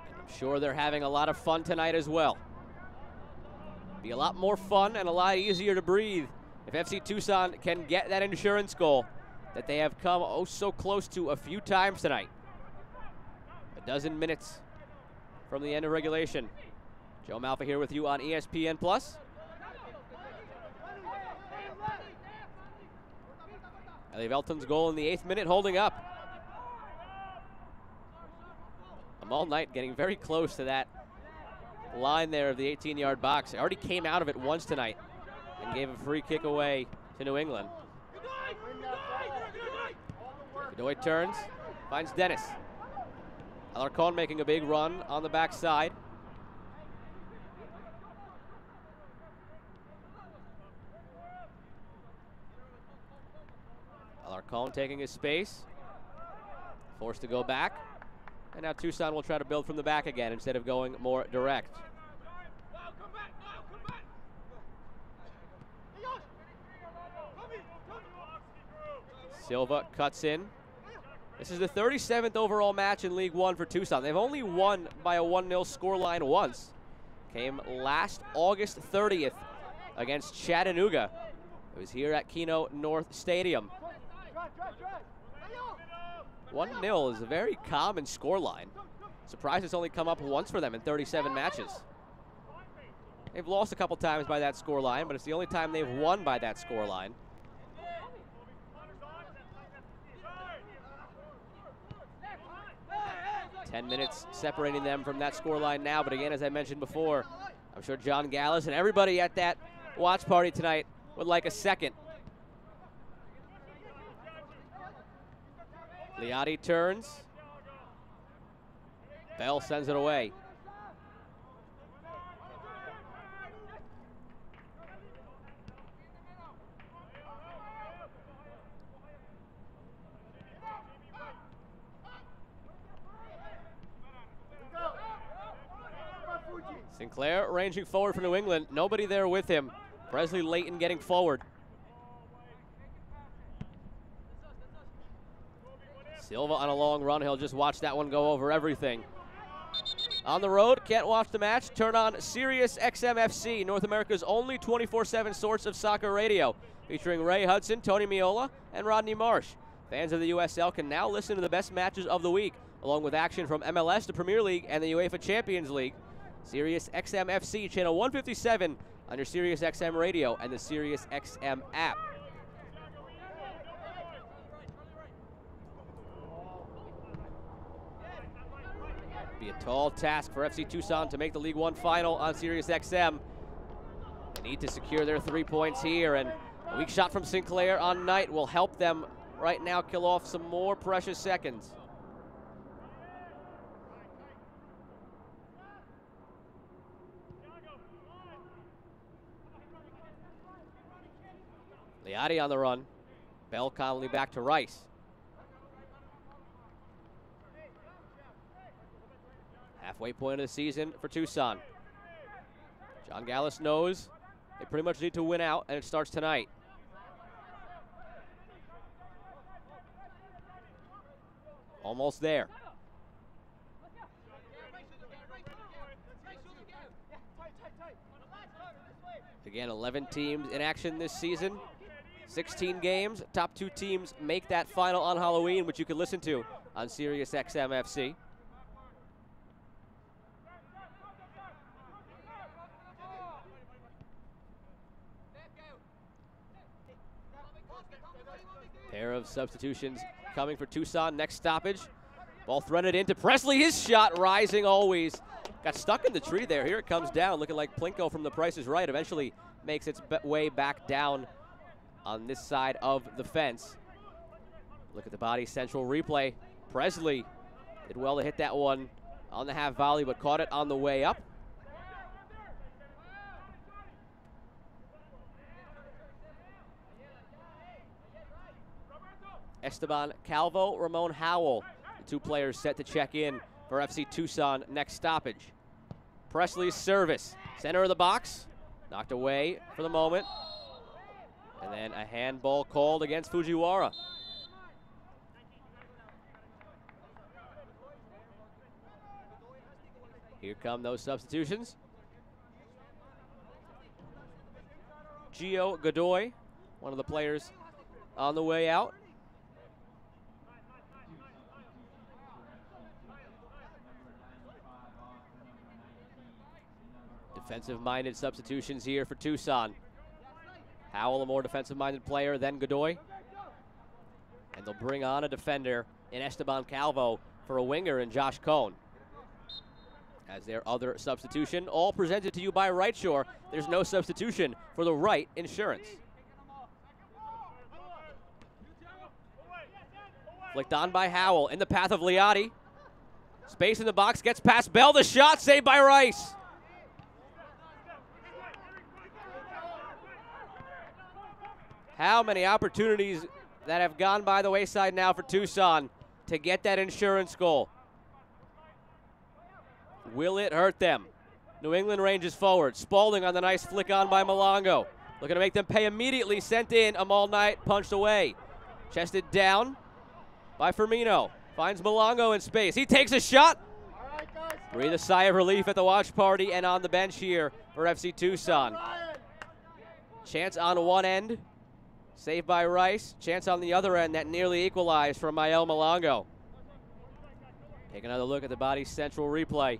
And I'm sure they're having a lot of fun tonight as well. Be a lot more fun and a lot easier to breathe if FC Tucson can get that insurance goal that they have come oh so close to a few times tonight. A dozen minutes from the end of regulation. Joe Malfa here with you on ESPN+. Ellie Velton's goal in the 8th minute holding up. All night getting very close to that line there of the 18-yard box. They already came out of it once tonight and gave a free kick away to New England. Godoy turns, finds Dennis. Alarcon making a big run on the backside. Cone taking his space. Forced to go back. And now Tucson will try to build from the back again instead of going more direct. Silva cuts in. This is the 37th overall match in League One for Tucson. They've only won by a 1-0 scoreline once. Came last August 30th against Chattanooga. It was here at Keno North Stadium. 1-0 is a very common scoreline. Surprised it's only come up once for them in 37 matches. They've lost a couple times by that scoreline, but it's the only time they've won by that scoreline. Ten minutes separating them from that scoreline now, but again, as I mentioned before, I'm sure John Gallus and everybody at that watch party tonight would like a second. Liotti turns. Bell sends it away. Sinclair ranging forward for New England. Nobody there with him. Presley Layton getting forward. Silva on a long run. He'll just watch that one go over everything. On the road, can't watch the match? Turn on Sirius XM FC, North America's only 24/7 source of soccer radio, featuring Ray Hudson, Tony Miola, and Rodney Marsh. Fans of the USL can now listen to the best matches of the week, along with action from MLS, the Premier League, and the UEFA Champions League. Sirius XM FC, channel 157 on your Sirius XM radio and the Sirius XM app. Be a tall task for FC Tucson to make the League One final on Sirius XM. They need to secure their 3 points here, and a weak shot from Sinclair on Knight will help them right now kill off some more precious seconds. Liotti on the run. Bell Connolly back to Rice. Halfway point of the season for Tucson. John Gallus knows they pretty much need to win out, and it starts tonight. Almost there. Again, 11 teams in action this season. 16 games. Top 2 teams make that final on Halloween, which you can listen to on Sirius XM FC. Pair of substitutions coming for Tucson. Next stoppage. Ball threaded into Presley. His shot rising always. Got stuck in the tree there. Here it comes down, looking like Plinko from The Price is Right. Eventually makes its way back down on this side of the fence. Look at the body central replay. Presley did well to hit that one on the half volley, but caught it on the way up. Esteban Calvo, Ramon Howell, the 2 players set to check in for FC Tucson next stoppage. Presley's service, center of the box, knocked away for the moment. And then a handball called against Fujiwara. Here come those substitutions. Gio Godoy, one of the players on the way out. Defensive-minded substitutions here for Tucson. Howell, a more defensive-minded player than Godoy. And they'll bring on a defender in Esteban Calvo for a winger in Josh Cohn as their other substitution. All presented to you by Right Shore. There's no substitution for the Right Insurance. Flicked on by Howell in the path of Liotti. Space in the box, gets past Bell. The shot saved by Rice. How many opportunities that have gone by the wayside now for Tucson to get that insurance goal. Will it hurt them? New England ranges forward. Spaulding on the nice flick on by Malongo. Looking to make them pay immediately. Sent in. Amal Knight punched away. Chested down by Firmino. Finds Malongo in space. He takes a shot. Breathe a sigh of relief at the watch party and on the bench here for FC Tucson. Chance on one end. Saved by Rice. Chance on the other end that nearly equalized for Mael Malongo. Take another look at the Body Central replay.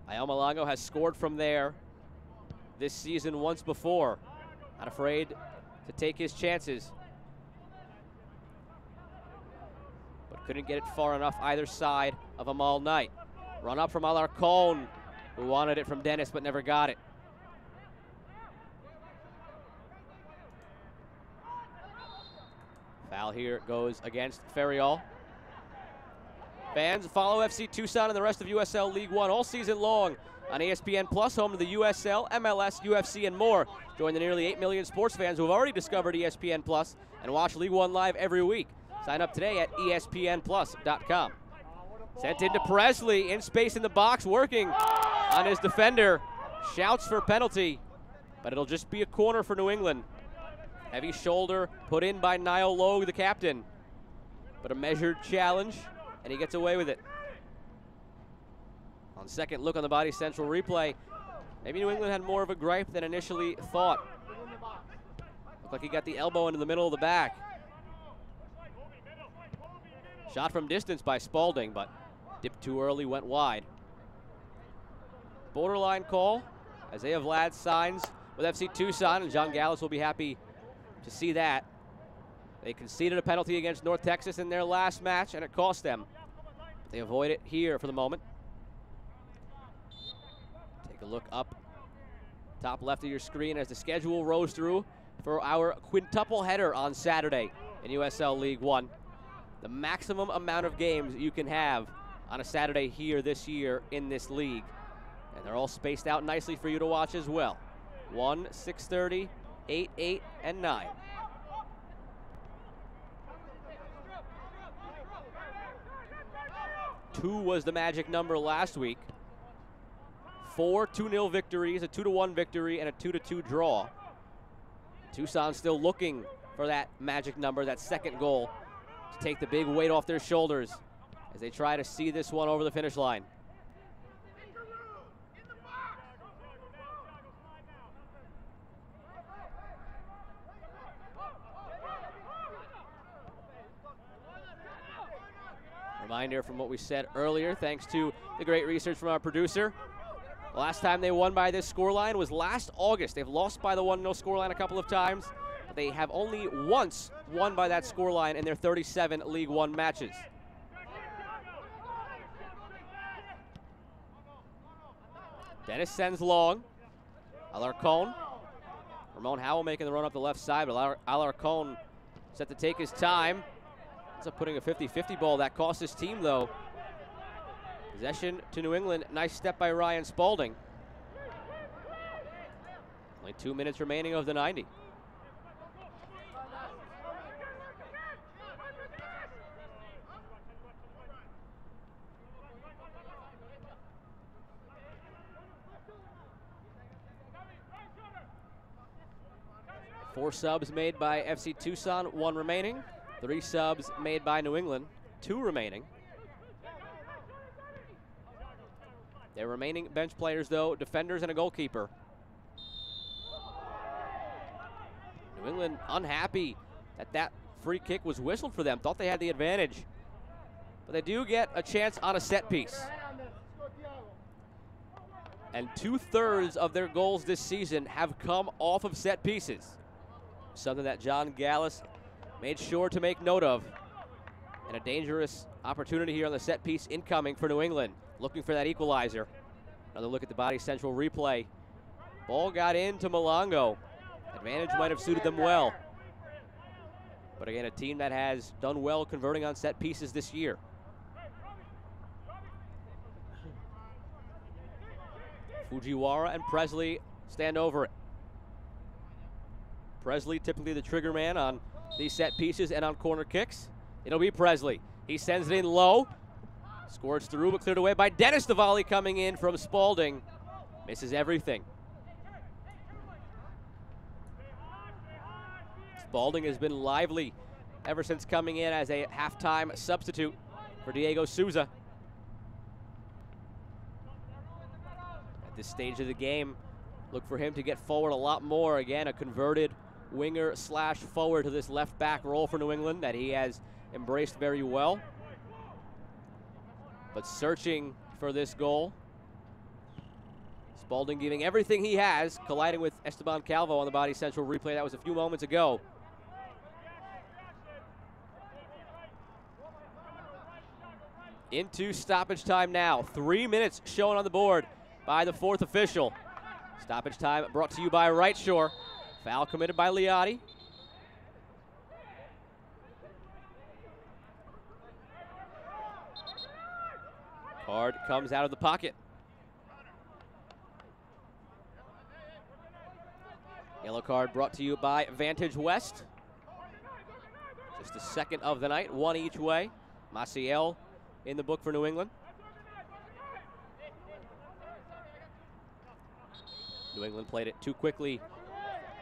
Mael Malongo has scored from there this season once before. Not afraid to take his chances. But couldn't get it far enough either side of Amal Knight. Run up from Alarcon, who wanted it from Dennis but never got it. Foul here goes against Ferriol. Fans, follow FC Tucson and the rest of USL League One all season long on ESPN Plus, home to the USL, MLS, UFC, and more. Join the nearly 8 million sports fans who have already discovered ESPN Plus and watch League One live every week. Sign up today at ESPNplus.com. Sent into Presley, in space in the box, working on his defender. Shouts for penalty, but it'll just be a corner for New England. Heavy shoulder put in by Niall Logue, the captain. But a measured challenge, and he gets away with it. On second look on the Body Central replay, maybe New England had more of a gripe than initially thought. Looked like he got the elbow into the middle of the back. Shot from distance by Spaulding, but dipped too early, went wide. Borderline call. Isaiah Vlad signs with FC Tucson, and John Gallus will be happy to see that. They conceded a penalty against North Texas in their last match, and it cost them. But they avoid it here for the moment. Take a look up top left of your screen as the schedule rolls through for our quintuple header on Saturday in USL League One. The maximum amount of games you can have on a Saturday here this year in this league. And they're all spaced out nicely for you to watch as well. 1, 6:30, 8, 8, and 9. Two was the magic number last week. 4 2-0 victories, a 2-1 victory, and a 2-2 draw. Tucson still looking for that magic number, that second goal, to take the big weight off their shoulders as they try to see this one over the finish line. Reminder from what we said earlier, thanks to the great research from our producer. The last time they won by this scoreline was last August. They've lost by the 1-0 scoreline a couple of times, but they have only once won by that scoreline in their 37 League One matches. Dennis sends long. Alarcon. Ramon Howell making the run up the left side, but Alarcon set to take his time. Ends up putting a 50-50 ball. That cost his team, though. Possession to New England. Nice step by Ryan Spaulding. Only 2 minutes remaining of the 90. Four subs made by FC Tucson, 1 remaining. 3 subs made by New England, 2 remaining. Their remaining bench players, though, defenders and a goalkeeper. New England unhappy that that free kick was whistled for them. Thought they had the advantage. But they do get a chance on a set piece. And 2/3 of their goals this season have come off of set pieces. Something that John Gallus made sure to make note of. And a dangerous opportunity here on the set piece incoming for New England. Looking for that equalizer. Another look at the Body Central replay. Ball got into Malongo. Advantage might have suited them well. But again, a team that has done well converting on set pieces this year. Fujiwara and Presley stand over it. Presley typically the trigger man on these set pieces and on corner kicks. It'll be Presley. He sends it in low. Scored through, but cleared away by Dennis. The volley coming in from Spalding. Misses everything. Spalding has been lively ever since coming in as a halftime substitute for Diego Souza. At this stage of the game, look for him to get forward a lot more. Again, a converted winger slash forward to this left back role for New England that he has embraced very well. But searching for this goal. Spalding giving everything he has, colliding with Esteban Calvo on the Body Central replay. That was a few moments ago. Into stoppage time now. 3 minutes shown on the board by the fourth official. Stoppage time brought to you by Right Shore. Foul committed by Liotti. Card comes out of the pocket. Yellow card brought to you by Vantage West. Just the second of the night, one each way. Maciel in the book for New England. New England played it too quickly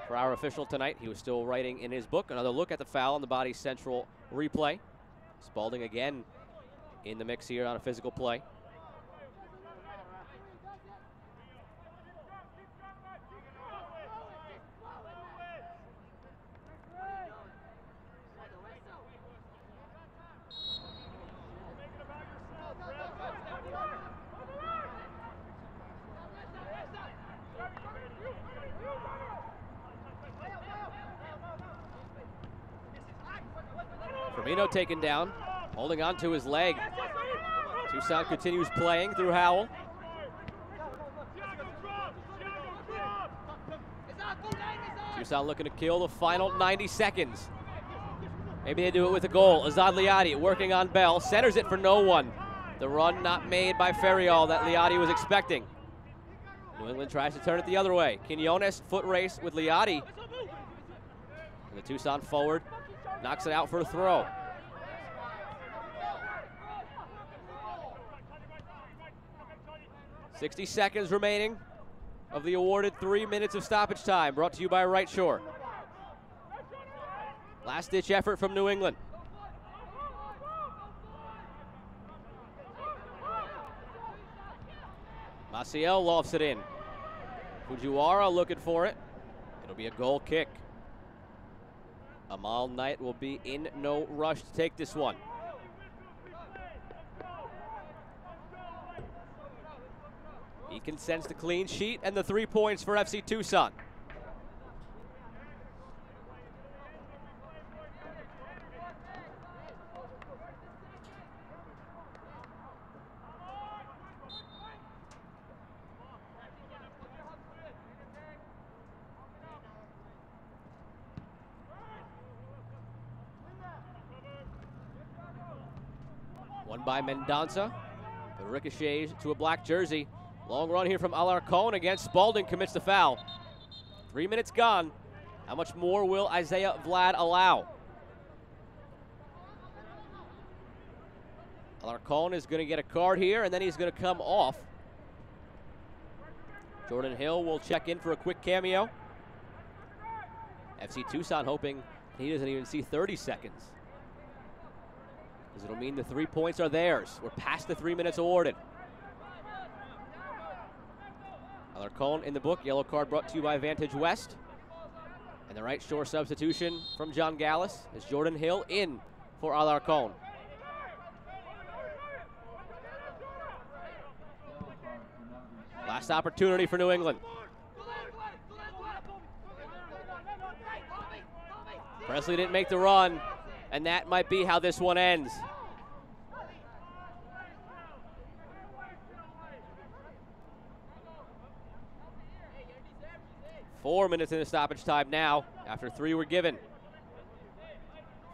for our official tonight. He was still writing in his book. Another look at the foul on the Body Central replay. Spalding again in the mix here on a physical play. Firmino taken down, holding on to his leg. Tucson continues playing through Howell. Tucson looking to kill the final 90 seconds. Maybe they do it with a goal. Azad Liotti working on Bell, centers it for no one. The run not made by Ferriol that Liotti was expecting. New England tries to turn it the other way. Quinones foot race with Liotti. And the Tucson forward knocks it out for a throw. .60 seconds remaining of the awarded 3 minutes of stoppage time, brought to you by Right Shore. Last-ditch effort from New England. Maciel lofts it in. Fujiwara looking for it. It'll be a goal kick. Amal Knight will be in no rush to take this one. He can sense the clean sheet and the 3 points for FC Tucson. One by Mendonça, but ricochets to a black jersey. Long run here from Alarcon against Spalding, commits the foul. 3 minutes gone. How much more will Isaiah Vlad allow? Alarcon is going to get a card here, and then he's going to come off. Jordan Hill will check in for a quick cameo. FC Tucson hoping he doesn't even see 30 seconds, because it'll mean the 3 points are theirs. We're past the 3 minutes awarded. Alarcon in the book, yellow card brought to you by Vantage West. And the Right Shore substitution from John Gallus is Jordan Hill in for Alarcon. Last opportunity for New England. Presley didn't make the run, and that might be how this one ends. Four minutes into stoppage time now, after 3 were given.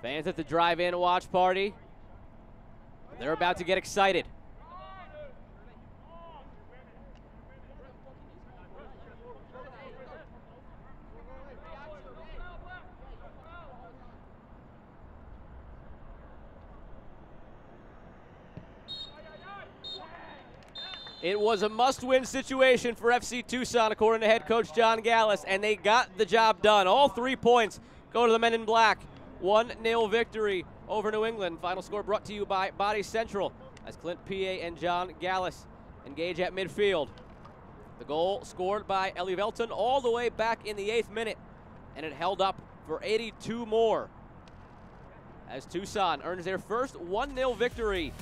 Fans at the drive-in watch party, they're about to get excited. It was a must-win situation for FC Tucson, according to head coach John Gallus, and they got the job done. All 3 points go to the men in black. 1-0 victory over New England. Final score brought to you by Body Central as Clint P.A. and John Gallus engage at midfield. The goal scored by Ellie Velton all the way back in the 8th minute, and it held up for 82 more as Tucson earns their first 1-0 victory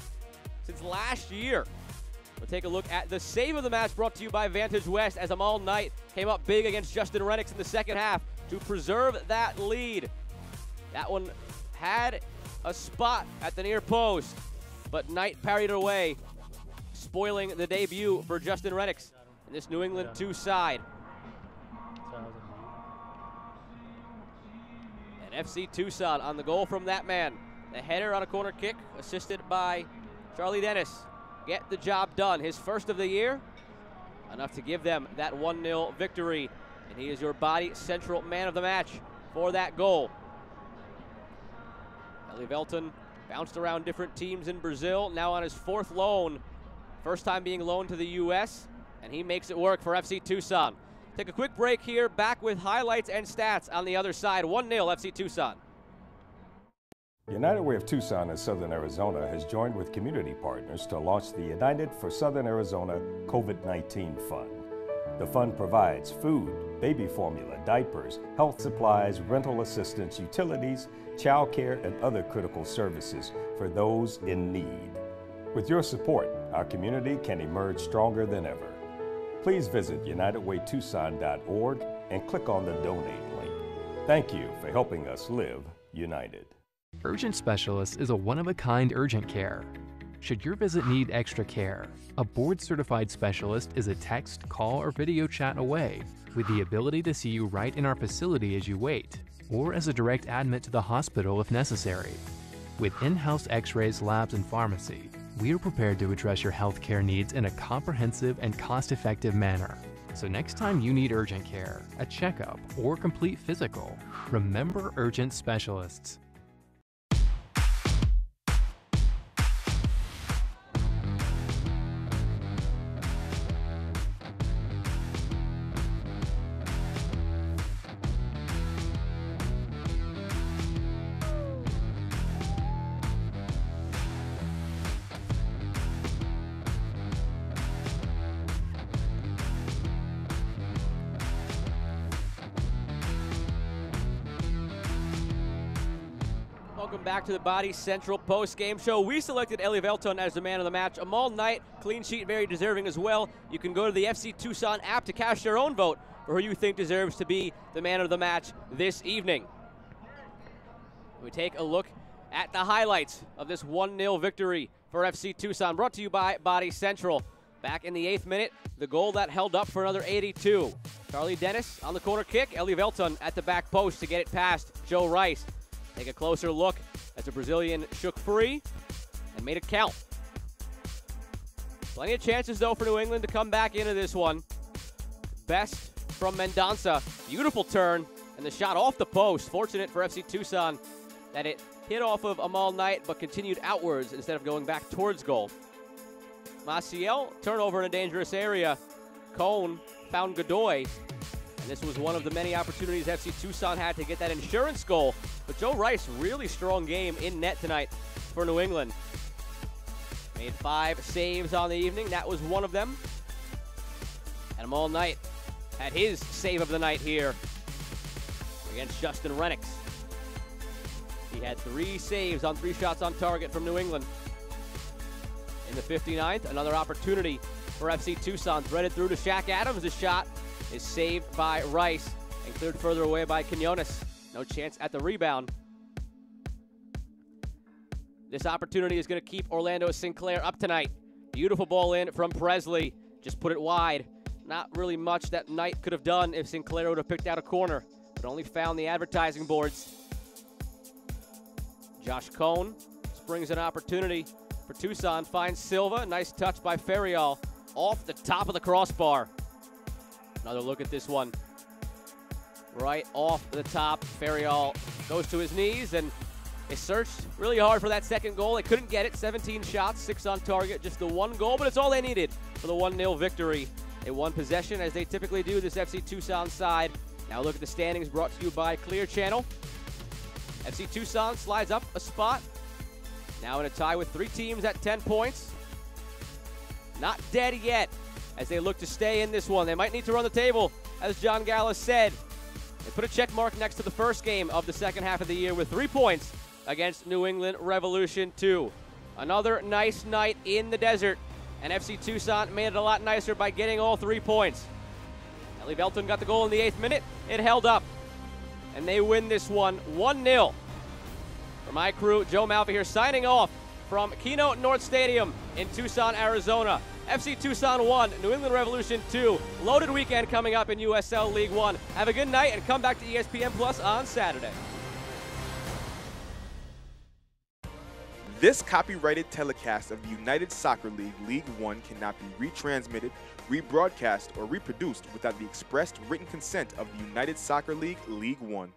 since last year. We'll take a look at the save of the match brought to you by Vantage West as Amal Knight came up big against Justin Rennicks in the second half to preserve that lead. That one had a spot at the near post, but Knight parried it away, spoiling the debut for Justin Rennicks in this New England 2 side. And FC Tucson on the goal from that man. The header on a corner kick, assisted by Charlie Dennis. Get the job done. His first of the year, enough to give them that 1-0 victory. And he is your Body Central man of the match for that goal. Ellie Velton bounced around different teams in Brazil, now on his 4th loan. First time being loaned to the U.S., and he makes it work for FC Tucson. Take a quick break here, back with highlights and stats on the other side. 1-0 FC Tucson. United Way of Tucson in Southern Arizona has joined with community partners to launch the United for Southern Arizona COVID-19 Fund. The fund provides food, baby formula, diapers, health supplies, rental assistance, utilities, child care, and other critical services for those in need. With your support, our community can emerge stronger than ever. Please visit UnitedWayTucson.org and click on the donate link. Thank you for helping us live united. Urgent Specialist is a one-of-a-kind urgent care. Should your visit need extra care, a board-certified specialist is a text, call, or video chat away with the ability to see you right in our facility as you wait, or as a direct admit to the hospital if necessary. With in-house x-rays, labs, and pharmacy, we are prepared to address your healthcare needs in a comprehensive and cost-effective manner. So next time you need urgent care, a checkup, or complete physical, remember Urgent Specialists. Welcome back to the Body Central post-game show. We selected Ellie Velton as the man of the match. Amal Knight, clean sheet, very deserving as well. You can go to the FC Tucson app to cast your own vote for who you think deserves to be the man of the match this evening. We take a look at the highlights of this 1-0 victory for FC Tucson, brought to you by Body Central. Back in the 8th minute, the goal that held up for another 82. Charlie Dennis on the corner kick, Ellie Velton at the back post to get it past Joe Rice. Take a closer look as the Brazilian shook free and made it count. Plenty of chances, though, for New England to come back into this one. Best from Mendonça. Beautiful turn, and the shot off the post. Fortunate for FC Tucson that it hit off of Amal Knight but continued outwards instead of going back towards goal. Maciel, turnover in a dangerous area. Cone found Godoy. And this was one of the many opportunities FC Tucson had to get that insurance goal. But Joe Rice, really strong game in net tonight for New England. Made 5 saves on the evening. That was one of them. And Amal Knight had his save of the night here against Justin Rennicks. He had 3 saves on 3 shots on target from New England. In the 59th, another opportunity for FC Tucson. Threaded through to Shaq Adams. The shot is saved by Rice and cleared further away by Quinones. No chance at the rebound. This opportunity is going to keep Orlando Sinclair up tonight. Beautiful ball in from Presley. Just put it wide. Not really much that Knight could have done if Sinclair would have picked out a corner, but only found the advertising boards. Josh Cone springs an opportunity for Tucson. Finds Silva. Nice touch by Ferrial off the top of the crossbar. Another look at this one. Right off the top, Ferrial goes to his knees and They searched really hard for that second goal. They couldn't get it. 17 shots, 6 on target, just the 1 goal, but it's all they needed for the 1-0 victory. They won possession, as they typically do, this FC Tucson side. Now look at the standings, brought to you by Clear Channel. FC Tucson slides up a spot. Now in a tie with 3 teams at 10 points. Not dead yet, as they look to stay in this one. They might need to run the table, as John Gallus said. They put a check mark next to the first game of the second half of the year with 3 points against New England Revolution 2. Another nice night in the desert, and FC Tucson made it a lot nicer by getting all 3 points. Ellie Belton got the goal in the 8th minute. It held up, and they win this one 1-0. For my crew, Joe Malfi here signing off from Keynote North Stadium in Tucson, Arizona. FC Tucson 1, New England Revolution 2. Loaded weekend coming up in USL League 1. Have a good night and come back to ESPN Plus on Saturday. This copyrighted telecast of the United Soccer League League 1 cannot be retransmitted, rebroadcast, or reproduced without the expressed written consent of the United Soccer League League 1.